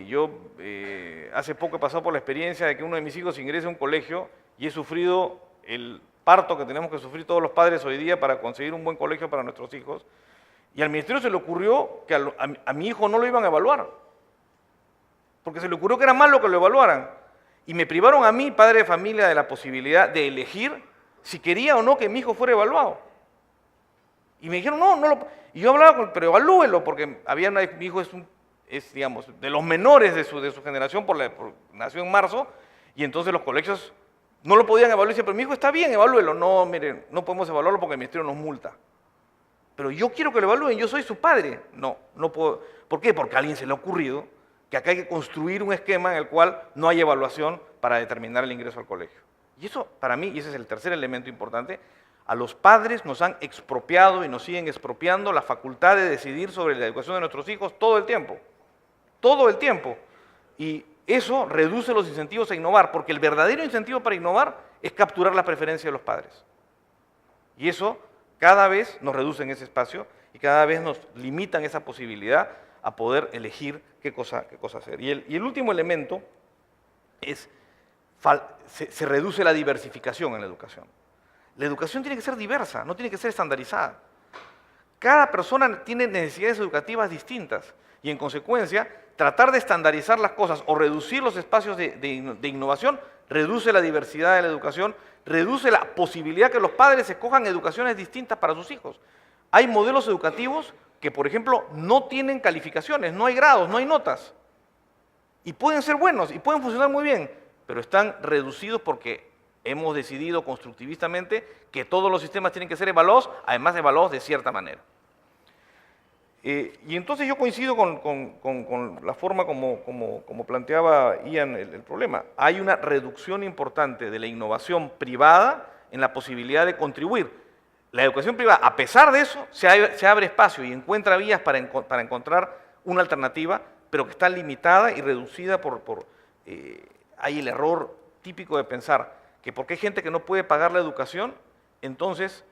Yo hace poco he pasado por la experiencia de que uno de mis hijos ingrese a un colegio y he sufrido el parto que tenemos que sufrir todos los padres hoy día para conseguir un buen colegio para nuestros hijos, y al ministerio se le ocurrió que a mi hijo no lo iban a evaluar, porque se le ocurrió que era malo que lo evaluaran, y me privaron a mí, padre de familia, de la posibilidad de elegir si quería o no que mi hijo fuera evaluado. Y me dijeron, y yo hablaba, pero evalúelo, porque mi hijo es digamos, de los menores de su generación, nació en marzo, y entonces los colegios no lo podían evaluar. Y decían, pero mi hijo está bien, evalúelo. No, miren, no podemos evaluarlo porque el ministerio nos multa. Pero yo quiero que lo evalúen, yo soy su padre. No puedo. ¿Por qué? Porque a alguien se le ha ocurrido que acá hay que construir un esquema en el cual no hay evaluación para determinar el ingreso al colegio. Y eso, para mí, y ese es el tercer elemento importante, a los padres nos han expropiado y nos siguen expropiando la facultad de decidir sobre la educación de nuestros hijos todo el tiempo. Todo el tiempo. Y eso reduce los incentivos a innovar, porque el verdadero incentivo para innovar es capturar la preferencia de los padres. Y eso cada vez nos reduce en ese espacio y cada vez nos limitan esa posibilidad a poder elegir qué cosa hacer. Y el último elemento es, se reduce la diversificación en la educación. La educación tiene que ser diversa, no tiene que ser estandarizada. Cada persona tiene necesidades educativas distintas y en consecuencia tratar de estandarizar las cosas o reducir los espacios de innovación reduce la diversidad de la educación, reduce la posibilidad que los padres escojan educaciones distintas para sus hijos. Hay modelos educativos que, por ejemplo, no tienen calificaciones, no hay grados, no hay notas. Y pueden ser buenos y pueden funcionar muy bien, pero están reducidos porque hemos decidido constructivistamente que todos los sistemas tienen que ser evaluados, además de evaluados de cierta manera. Y entonces yo coincido con la forma como planteaba Ian el problema. Hay una reducción importante de la innovación privada en la posibilidad de contribuir. La educación privada, a pesar de eso, se abre espacio y encuentra vías para encontrar una alternativa, pero que está limitada y reducida hay el error típico de pensar que porque hay gente que no puede pagar la educación, entonces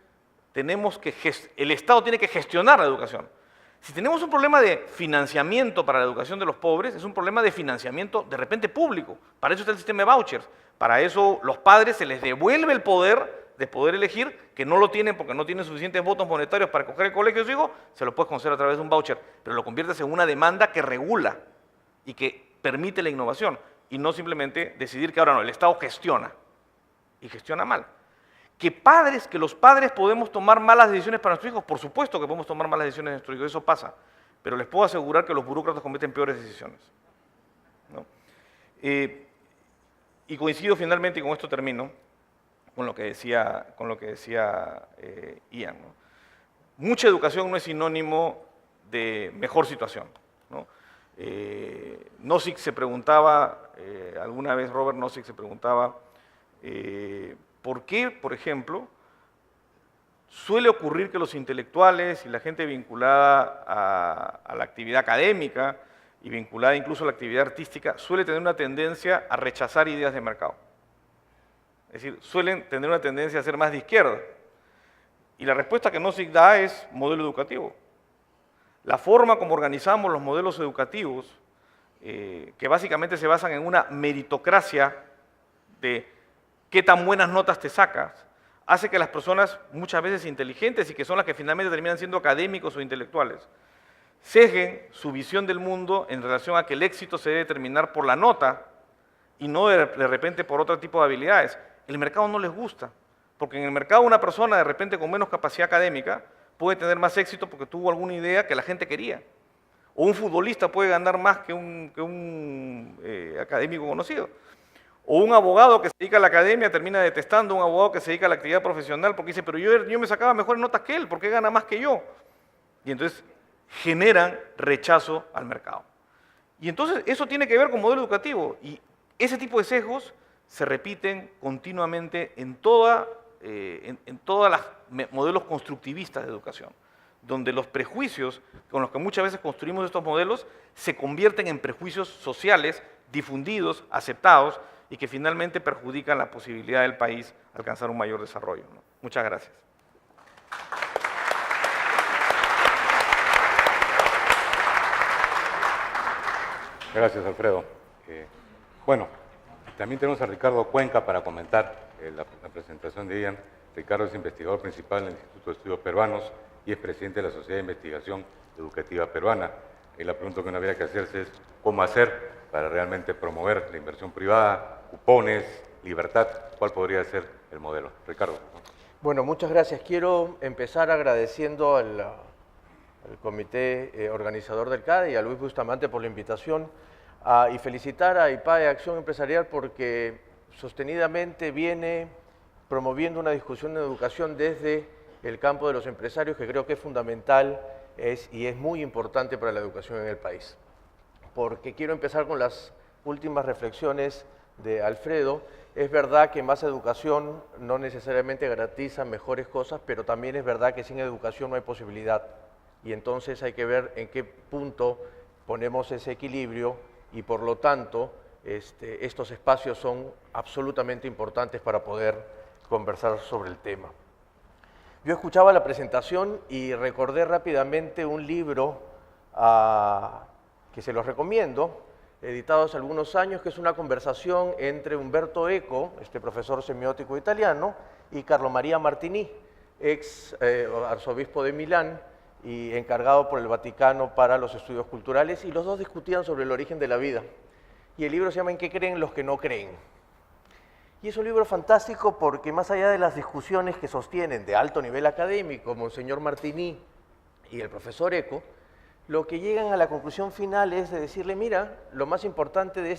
el Estado tiene que gestionar la educación. Si tenemos un problema de financiamiento para la educación de los pobres, es un problema de financiamiento de repente público. Para eso está el sistema de vouchers. Para eso los padres se les devuelve el poder de poder elegir, que no lo tienen porque no tienen suficientes votos monetarios para escoger el colegio de su hijo, se lo puedes conceder a través de un voucher, pero lo conviertes en una demanda que regula y que permite la innovación y no simplemente decidir que ahora no, el Estado gestiona y gestiona mal. Que los padres podemos tomar malas decisiones para nuestros hijos, por supuesto que podemos tomar malas decisiones de nuestros hijos, eso pasa, pero les puedo asegurar que los burócratas cometen peores decisiones, ¿no? Y coincido finalmente, y con esto termino, con lo que decía Ian, ¿no? Mucha educación no es sinónimo de mejor situación, ¿no? Nozick se preguntaba, alguna vez Robert Nozick se preguntaba, ¿por qué, por ejemplo, suele ocurrir que los intelectuales y la gente vinculada a la actividad académica y vinculada incluso a la actividad artística suele tener una tendencia a rechazar ideas de mercado? Es decir, suelen tener una tendencia a ser más de izquierda. Y la respuesta que Nozick da es modelo educativo. La forma como organizamos los modelos educativos, que básicamente se basan en una meritocracia de qué tan buenas notas te sacas, hace que las personas muchas veces inteligentes y que son las que finalmente terminan siendo académicos o intelectuales, sesguen su visión del mundo en relación a que el éxito se debe determinar por la nota y no de repente por otro tipo de habilidades. El mercado no les gusta, porque en el mercado una persona de repente con menos capacidad académica puede tener más éxito porque tuvo alguna idea que la gente quería. O un futbolista puede ganar más que un académico conocido. O un abogado que se dedica a la academia termina detestando a un abogado que se dedica a la actividad profesional porque dice, pero yo me sacaba mejores notas que él, ¿por qué gana más que yo? Y entonces generan rechazo al mercado. Y entonces eso tiene que ver con modelo educativo. Y ese tipo de sesgos se repiten continuamente en todos los modelos constructivistas de educación, donde los prejuicios con los que muchas veces construimos estos modelos se convierten en prejuicios sociales difundidos, aceptados, y que finalmente perjudican la posibilidad del país de alcanzar un mayor desarrollo, ¿no? Muchas gracias. Gracias, Alfredo. Bueno, también tenemos a Ricardo Cuenca para comentar la presentación de Ian. Ricardo es investigador principal en el Instituto de Estudios Peruanos y es presidente de la Sociedad de Investigación Educativa Peruana. Y la pregunta que uno habría que hacerse es cómo hacer para realmente promover la inversión privada, cupones, libertad. ¿Cuál podría ser el modelo? Ricardo. Bueno, muchas gracias. Quiero empezar agradeciendo al comité organizador del CADE y a Luis Bustamante por la invitación y felicitar a IPAE Acción Empresarial porque sostenidamente viene promoviendo una discusión en educación desde el campo de los empresarios que creo que es fundamental y es muy importante para la educación en el país. Porque quiero empezar con las últimas reflexiones de Alfredo Es verdad que más educación no necesariamente garantiza mejores cosas, pero también es verdad que sin educación no hay posibilidad. Y entonces hay que ver en qué punto ponemos ese equilibrio y por lo tanto estos espacios son absolutamente importantes para poder conversar sobre el tema. Yo escuchaba la presentación y recordé rápidamente un libro que se los recomiendo, editado hace algunos años, que es una conversación entre Umberto Eco, este profesor semiótico italiano, y Carlo Maria Martini, ex arzobispo de Milán y encargado por el Vaticano para los estudios culturales, y los dos discutían sobre el origen de la vida. Y el libro se llama ¿En qué creen los que no creen? Y es un libro fantástico porque más allá de las discusiones que sostienen de alto nivel académico, Monseñor Martini y el profesor Eco, lo que llegan a la conclusión final es de decirle, mira, lo más importante de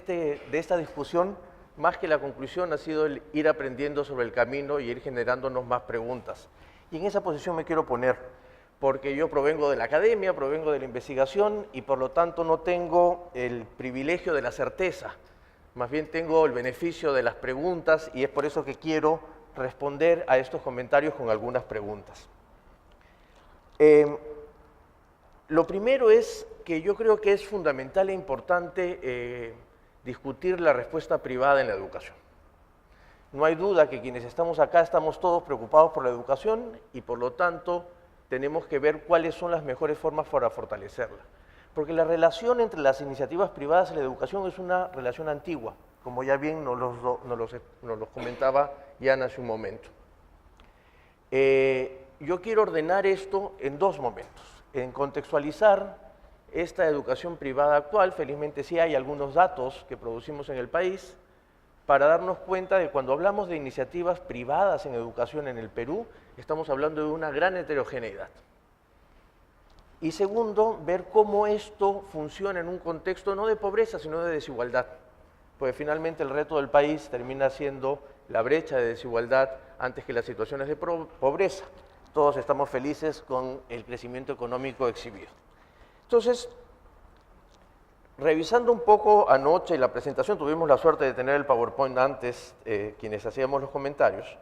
esta discusión, más que la conclusión, ha sido el ir aprendiendo sobre el camino y ir generándonos más preguntas. Y en esa posición me quiero poner, porque yo provengo de la academia, provengo de la investigación y por lo tanto no tengo el privilegio de la certeza, más bien tengo el beneficio de las preguntas y es por eso que quiero responder a estos comentarios con algunas preguntas. Lo primero es que yo creo que es fundamental e importante discutir la respuesta privada en la educación. No hay duda que quienes estamos acá estamos todos preocupados por la educación y por lo tanto tenemos que ver cuáles son las mejores formas para fortalecerla. Porque la relación entre las iniciativas privadas y la educación es una relación antigua, como ya bien nos los comentaba Jan hace un momento. Yo quiero ordenar esto en dos momentos. En contextualizar esta educación privada actual, felizmente sí hay algunos datos que producimos en el país, para darnos cuenta de cuando hablamos de iniciativas privadas en educación en el Perú, estamos hablando de una gran heterogeneidad. Y segundo, ver cómo esto funciona en un contexto no de pobreza, sino de desigualdad. Porque finalmente el reto del país termina siendo la brecha de desigualdad antes que las situaciones de pobreza. Todos estamos felices con el crecimiento económico exhibido. Entonces, revisando un poco anoche la presentación, tuvimos la suerte de tener el PowerPoint antes, quienes hacíamos los comentarios.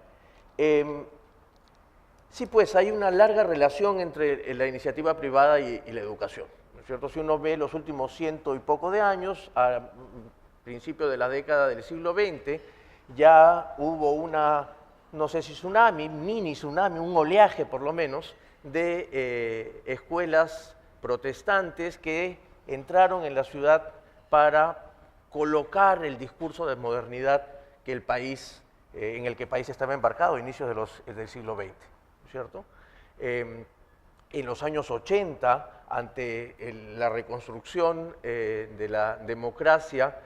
Sí, pues hay una larga relación entre la iniciativa privada y la educación, ¿no es cierto? Si uno ve los últimos 100 y poco de años, a principios de la década del siglo XX, ya hubo una, no sé si tsunami, mini tsunami, un oleaje por lo menos, de escuelas protestantes que entraron en la ciudad para colocar el discurso de modernidad que el país, en el que el país estaba embarcado a inicios del siglo XX. ¿Cierto? En los años 80, ante la reconstrucción de la democracia,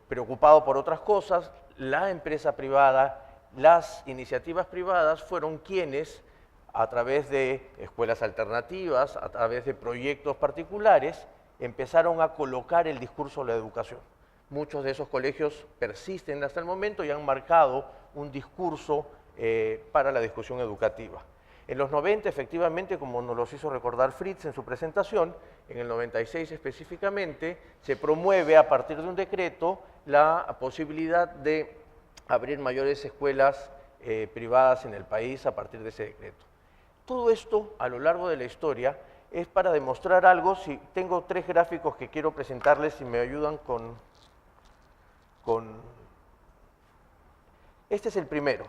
preocupado por otras cosas, la empresa privada, las iniciativas privadas fueron quienes, a través de escuelas alternativas, a través de proyectos particulares, empezaron a colocar el discurso de la educación. Muchos de esos colegios persisten hasta el momento y han marcado un discurso para la discusión educativa. En los 90, efectivamente, como nos lo hizo recordar Fritz en su presentación, en el 96 específicamente, se promueve a partir de un decreto la posibilidad de abrir mayores escuelas privadas en el país a partir de ese decreto. Todo esto, a lo largo de la historia, es para demostrar algo. Si tengo 3 gráficos que quiero presentarles, si me ayudan con... Este es el primero.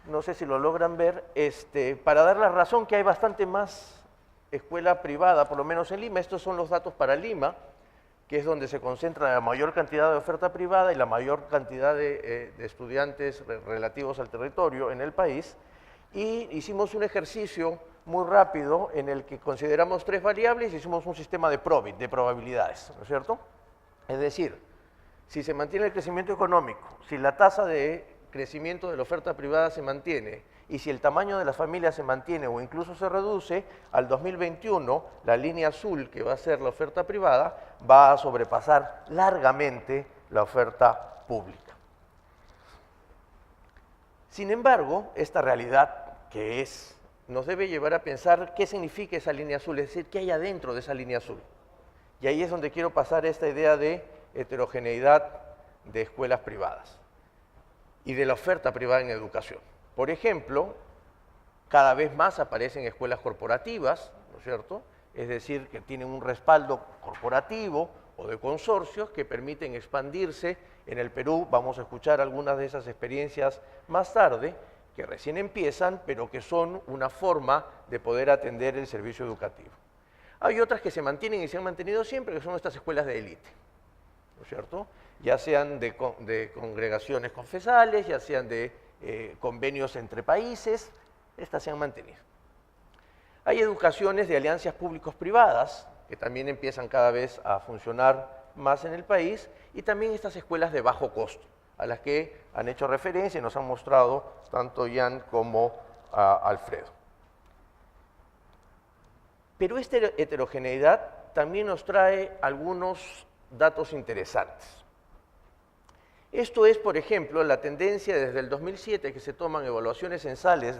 No sé si lo logran ver, para dar la razón que hay bastante más escuela privada, por lo menos en Lima. Estos son los datos para Lima, que es donde se concentra la mayor cantidad de oferta privada y la mayor cantidad de estudiantes relativos al territorio en el país. Y hicimos un ejercicio muy rápido en el que consideramos 3 variables y hicimos un sistema de Probit, de probabilidades, ¿no es cierto? Es decir, si se mantiene el crecimiento económico, si la tasa de crecimiento de la oferta privada se mantiene y si el tamaño de las familias se mantiene o incluso se reduce, al 2021 la línea azul, que va a ser la oferta privada, va a sobrepasar largamente la oferta pública. Sin embargo, esta realidad nos debe llevar a pensar qué significa esa línea azul, es decir, qué hay adentro de esa línea azul. Y ahí es donde quiero pasar esta idea de heterogeneidad de escuelas privadas. y de la oferta privada en educación. Por ejemplo, cada vez más aparecen escuelas corporativas, ¿no es cierto? Es decir, que tienen un respaldo corporativo o de consorcios que permiten expandirse en el Perú. Vamos a escuchar algunas de esas experiencias más tarde, que recién empiezan, pero que son una forma de poder atender el servicio educativo. Hay otras que se mantienen y se han mantenido siempre, que son estas escuelas de élite, ¿no es cierto? Ya sean de congregaciones confesales, ya sean de convenios entre países, estas se han mantenido. Hay educaciones de alianzas públicos-privadas, que también empiezan cada vez a funcionar más en el país, y también estas escuelas de bajo costo, a las que han hecho referencia y nos han mostrado tanto Ian como Alfredo. Pero esta heterogeneidad también nos trae algunos datos interesantes. Esto es, por ejemplo, la tendencia desde el 2007 que se toman evaluaciones censales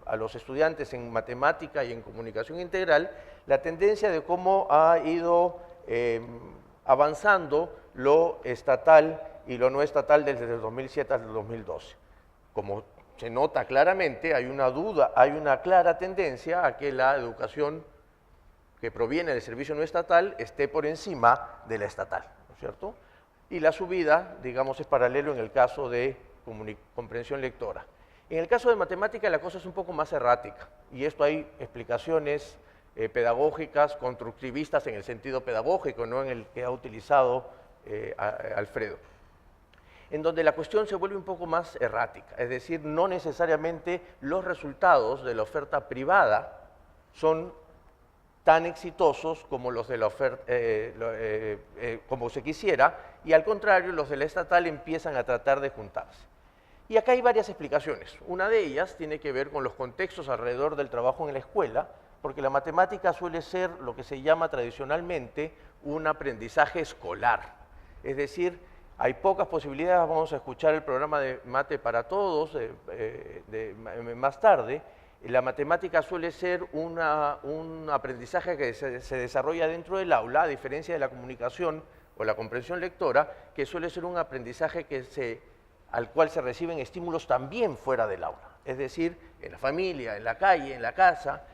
a los estudiantes en matemática y en comunicación integral, la tendencia de cómo ha ido avanzando lo estatal y lo no estatal desde el 2007 hasta el 2012. Como se nota claramente, hay una clara tendencia a que la educación que proviene del servicio no estatal esté por encima de la estatal, ¿no es cierto? Y la subida, digamos, es paralelo en el caso de comprensión lectora. En el caso de matemática la cosa es un poco más errática, y esto hay explicaciones pedagógicas, constructivistas en el sentido pedagógico, no en el que ha utilizado Alfredo, en donde la cuestión se vuelve un poco más errática, es decir, no necesariamente los resultados de la oferta privada son tan exitosos como los de la oferta, como se quisiera, y al contrario, los de la estatal empiezan a tratar de juntarse. Y acá hay varias explicaciones. Una de ellas tiene que ver con los contextos alrededor del trabajo en la escuela, porque la matemática suele ser lo que se llama tradicionalmente un aprendizaje escolar. Es decir, hay pocas posibilidades, vamos a escuchar el programa de Mate para Todos más tarde. La matemática suele ser un aprendizaje que se desarrolla dentro del aula, a diferencia de la comunicación o la comprensión lectora, que suele ser un aprendizaje al cual se reciben estímulos también fuera del aula. Es decir, en la familia, en la calle, en la casa,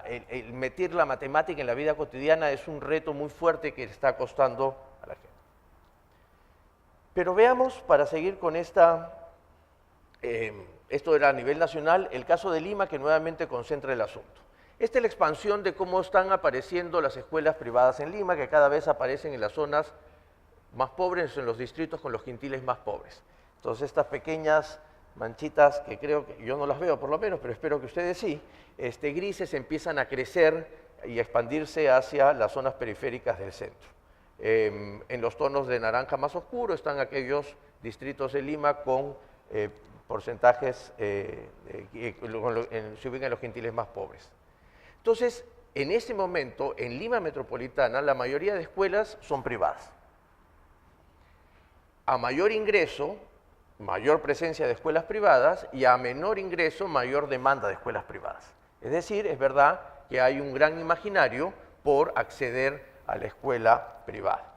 el meter la matemática en la vida cotidiana es un reto muy fuerte que está costando a la gente. Pero veamos, para seguir con esto era a nivel nacional, el caso de Lima, que nuevamente concentra el asunto. Esta es la expansión de cómo están apareciendo las escuelas privadas en Lima, que cada vez aparecen en las zonas más pobres, en los distritos con los quintiles más pobres. Entonces, estas pequeñas manchitas, que creo que yo no las veo por lo menos, pero espero que ustedes sí, grises, empiezan a crecer y a expandirse hacia las zonas periféricas del centro. En los tonos de naranja más oscuro están aquellos distritos de Lima con porcentajes, se ubican en los quintiles más pobres. Entonces, en este momento, en Lima Metropolitana, la mayoría de escuelas son privadas. A mayor ingreso, mayor presencia de escuelas privadas, y a menor ingreso, mayor demanda de escuelas privadas. Es decir, es verdad que hay un gran imaginario por acceder a la escuela privada.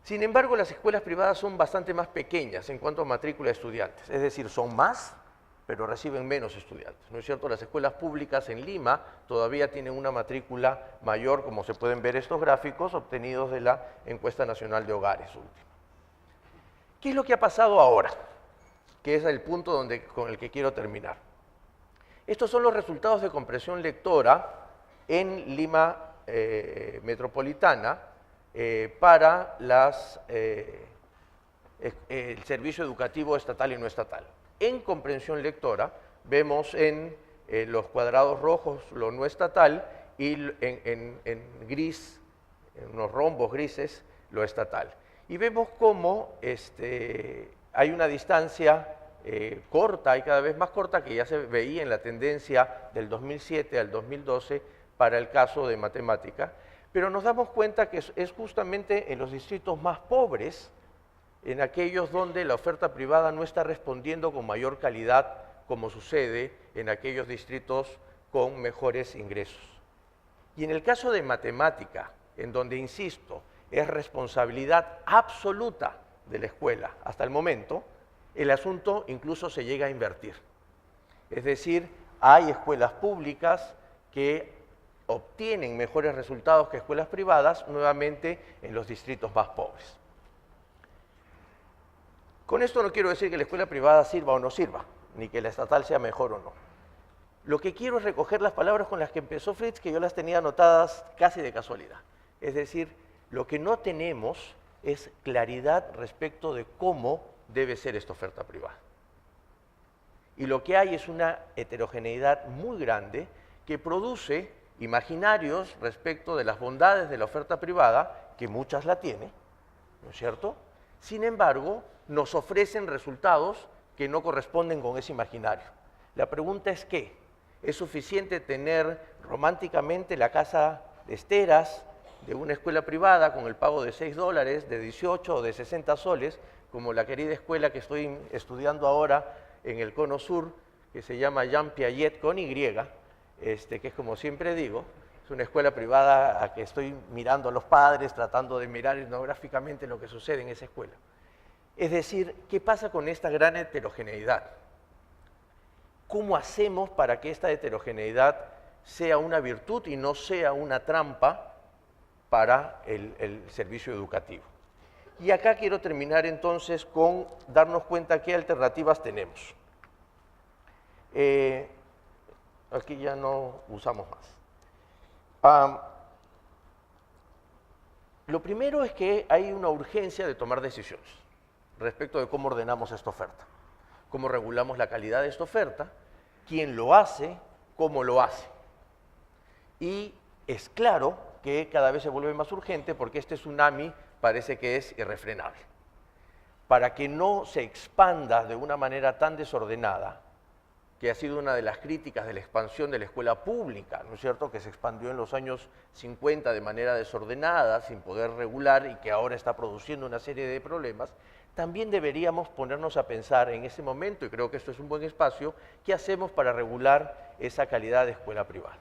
Sin embargo, las escuelas privadas son bastante más pequeñas en cuanto a matrícula de estudiantes, es decir, son más, pero reciben menos estudiantes. ¿No es cierto? Las escuelas públicas en Lima todavía tienen una matrícula mayor, como se pueden ver estos gráficos obtenidos de la Encuesta Nacional de Hogares última. ¿Qué es lo que ha pasado ahora? Que es el punto con el que quiero terminar. Estos son los resultados de comprensión lectora en Lima Metropolitana para el servicio educativo estatal y no estatal. En comprensión lectora vemos en los cuadrados rojos lo no estatal y en gris, en unos rombos grises, lo estatal. Y vemos cómo hay una distancia corta y cada vez más corta, que ya se veía en la tendencia del 2007 al 2012 para el caso de matemática, pero nos damos cuenta que es justamente en los distritos más pobres, en aquellos donde la oferta privada no está respondiendo con mayor calidad, como sucede en aquellos distritos con mejores ingresos. Y en el caso de matemática, en donde, insisto, es responsabilidad absoluta de la escuela. Hasta el momento, el asunto incluso se llega a invertir. Es decir, hay escuelas públicas que obtienen mejores resultados que escuelas privadas, nuevamente en los distritos más pobres. Con esto no quiero decir que la escuela privada sirva o no sirva, ni que la estatal sea mejor o no. Lo que quiero es recoger las palabras con las que empezó Fritz, que yo las tenía anotadas casi de casualidad. Es decir, lo que no tenemos es claridad respecto de cómo debe ser esta oferta privada. Y lo que hay es una heterogeneidad muy grande que produce imaginarios respecto de las bondades de la oferta privada, que muchas la tiene, ¿no es cierto? Sin embargo, nos ofrecen resultados que no corresponden con ese imaginario. La pregunta es ¿qué? ¿Es suficiente tener románticamente la casa de esteras de una escuela privada con el pago de $6, de 18 o de 60 soles, como la querida escuela que estoy estudiando ahora en el Cono Sur, que se llama Jean Piaget con Y, que es como siempre digo, es una escuela privada a que estoy mirando a los padres, tratando de mirar etnográficamente lo que sucede en esa escuela? Es decir, ¿qué pasa con esta gran heterogeneidad? ¿Cómo hacemos para que esta heterogeneidad sea una virtud y no sea una trampa para el servicio educativo? Y acá quiero terminar entonces con darnos cuenta qué alternativas tenemos. Aquí ya no usamos más. Lo primero es que hay una urgencia de tomar decisiones respecto de cómo ordenamos esta oferta, cómo regulamos la calidad de esta oferta, quién lo hace, cómo lo hace. Y es claro que cada vez se vuelve más urgente porque este tsunami parece que es irrefrenable. Para que no se expanda de una manera tan desordenada, que ha sido una de las críticas de la expansión de la escuela pública, ¿no es cierto?, que se expandió en los años 50 de manera desordenada, sin poder regular y que ahora está produciendo una serie de problemas, también deberíamos ponernos a pensar en ese momento, y creo que esto es un buen espacio, ¿qué hacemos para regular esa calidad de escuela privada?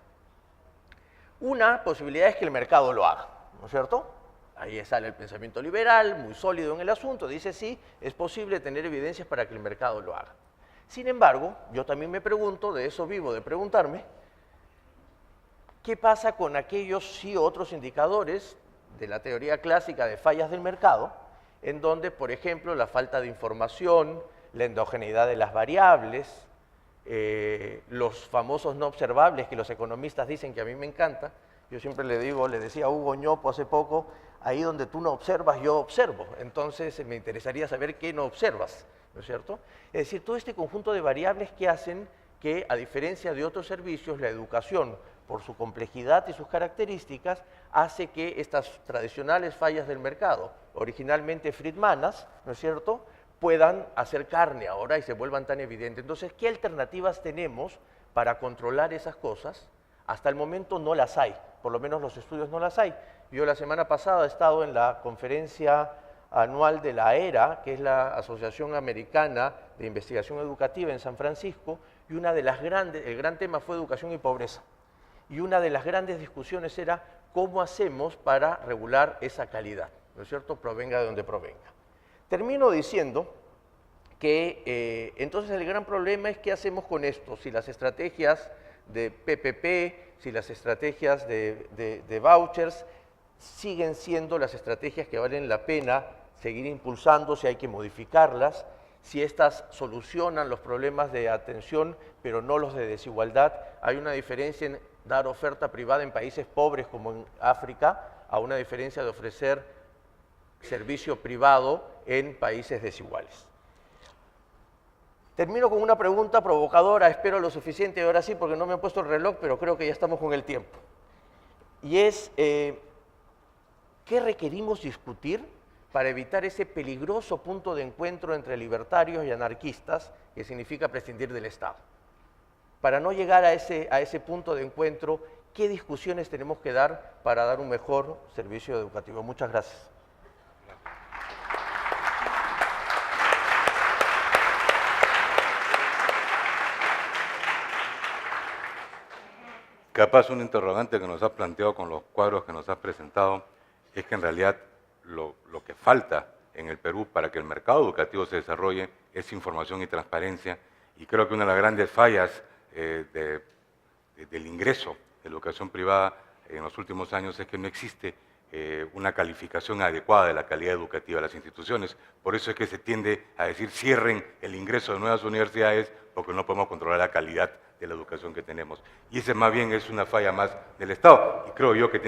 Una posibilidad es que el mercado lo haga, ¿no es cierto? Ahí sale el pensamiento liberal, muy sólido en el asunto, dice sí, es posible tener evidencias para que el mercado lo haga. Sin embargo, yo también me pregunto, de eso vivo de preguntarme, ¿qué pasa con aquellos sí otros indicadores de la teoría clásica de fallas del mercado, en donde, por ejemplo, la falta de información, la endogeneidad de las variables, los famosos no observables que los economistas dicen que a mí me encanta? Yo siempre le decía a Hugo Ñopo hace poco, ahí donde tú no observas, yo observo. Entonces me interesaría saber qué no observas, ¿no es cierto? Es decir, todo este conjunto de variables que hacen que, a diferencia de otros servicios, la educación, por su complejidad y sus características, hace que estas tradicionales fallas del mercado, originalmente friedmanas, ¿no es cierto?, puedan hacer carne ahora y se vuelvan tan evidentes. Entonces, ¿qué alternativas tenemos para controlar esas cosas? Hasta el momento no las hay, por lo menos los estudios no las hay. Yo la semana pasada he estado en la conferencia anual de la ERA, que es la Asociación Americana de Investigación Educativa en San Francisco, y el gran tema fue educación y pobreza. Y una de las grandes discusiones era cómo hacemos para regular esa calidad, ¿no es cierto?, provenga de donde provenga. Termino diciendo que entonces el gran problema es qué hacemos con esto, si las estrategias de PPP, si las estrategias de vouchers siguen siendo las estrategias que valen la pena seguir impulsando, si hay que modificarlas, si estas solucionan los problemas de atención, pero no los de desigualdad. Hay una diferencia en dar oferta privada en países pobres como en África, a una diferencia de ofrecer servicio privado en países desiguales. Termino con una pregunta provocadora, espero lo suficiente ahora sí, porque no me han puesto el reloj, pero creo que ya estamos con el tiempo. Y es, ¿qué requerimos discutir para evitar ese peligroso punto de encuentro entre libertarios y anarquistas, que significa prescindir del Estado? Para no llegar a ese punto de encuentro, ¿qué discusiones tenemos que dar para dar un mejor servicio educativo? Muchas gracias. Capaz un interrogante que nos has planteado con los cuadros que nos has presentado es que en realidad lo que falta en el Perú para que el mercado educativo se desarrolle es información y transparencia, y creo que una de las grandes fallas del ingreso de la educación privada en los últimos años es que no existe una calificación adecuada de la calidad educativa de las instituciones. Por eso es que se tiende a decir cierren el ingreso de nuevas universidades porque no podemos controlar la calidad de la educación que tenemos. Y ese más bien es una falla más del Estado, y creo yo que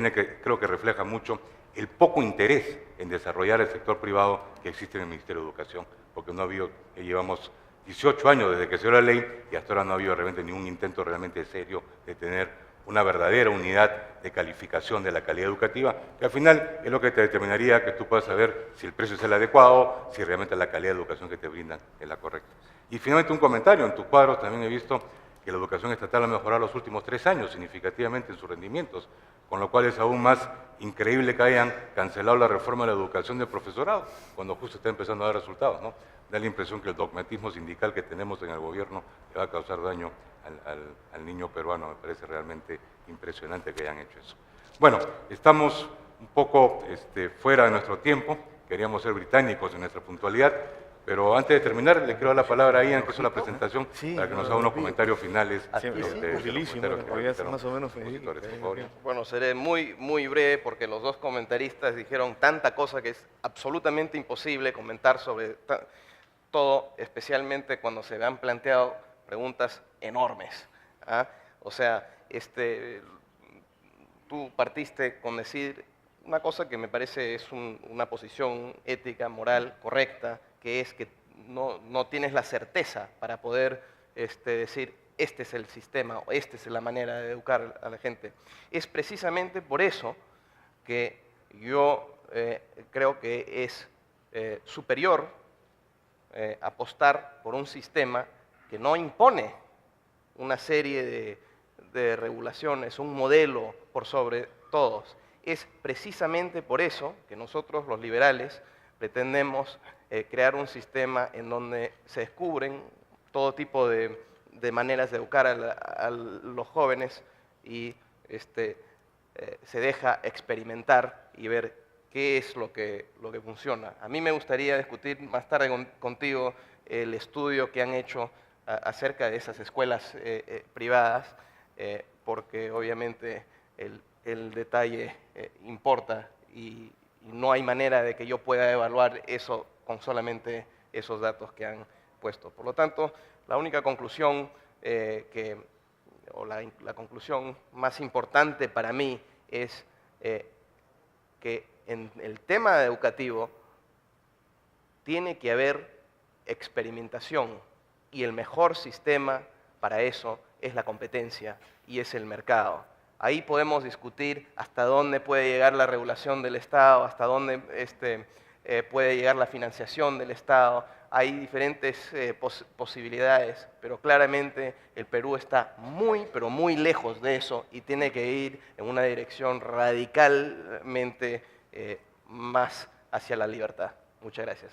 creo que refleja mucho el poco interés en desarrollar el sector privado que existe en el Ministerio de Educación, porque no ha habido, llevamos 18 años desde que se dio la ley y hasta ahora no ha habido realmente ningún intento realmente serio de tener una verdadera unidad de calificación de la calidad educativa, que al final es lo que te determinaría que tú puedas saber si el precio es el adecuado, si realmente la calidad de educación que te brindan es la correcta. Y finalmente un comentario, en tus cuadros también he visto que la educación estatal ha mejorado los últimos 3 años significativamente en sus rendimientos, con lo cual es aún más increíble que hayan cancelado la reforma de la educación del profesorado, cuando justo está empezando a dar resultados, ¿no? Da la impresión que el dogmatismo sindical que tenemos en el gobierno le va a causar daño al niño peruano. Me parece realmente impresionante que hayan hecho eso. Bueno, estamos un poco fuera de nuestro tiempo, queríamos ser británicos en nuestra puntualidad, pero antes de terminar le quiero dar la palabra a Ian, que hizo la presentación, para que nos haga unos comentarios finales. Más o menos Bueno, seré muy breve porque los dos comentaristas dijeron tanta cosa que es absolutamente imposible comentar sobre todo, especialmente cuando se han planteado preguntas enormes. ¿Ah? O sea, tú partiste con decir una cosa que me parece es una posición ética, moral, correcta, que es que no tienes la certeza para poder decir este es el sistema o esta es la manera de educar a la gente. Es precisamente por eso que yo creo que es superior apostar por un sistema que no impone una serie de regulaciones, un modelo por sobre todos. Es precisamente por eso que nosotros los liberales pretendemos crear un sistema en donde se descubren todo tipo de maneras de educar a los jóvenes y se deja experimentar y ver qué es lo que funciona. A mí me gustaría discutir más tarde contigo el estudio que han hecho acerca de esas escuelas privadas, porque obviamente el detalle importa y no hay manera de que yo pueda evaluar eso con solamente esos datos que han puesto. Por lo tanto, la única conclusión la conclusión más importante para mí es que en el tema educativo tiene que haber experimentación y el mejor sistema para eso es la competencia y es el mercado. Ahí podemos discutir hasta dónde puede llegar la regulación del Estado, hasta dónde puede llegar la financiación del Estado. Hay diferentes posibilidades, pero claramente el Perú está muy, pero muy lejos de eso y tiene que ir en una dirección radicalmente más hacia la libertad. Muchas gracias.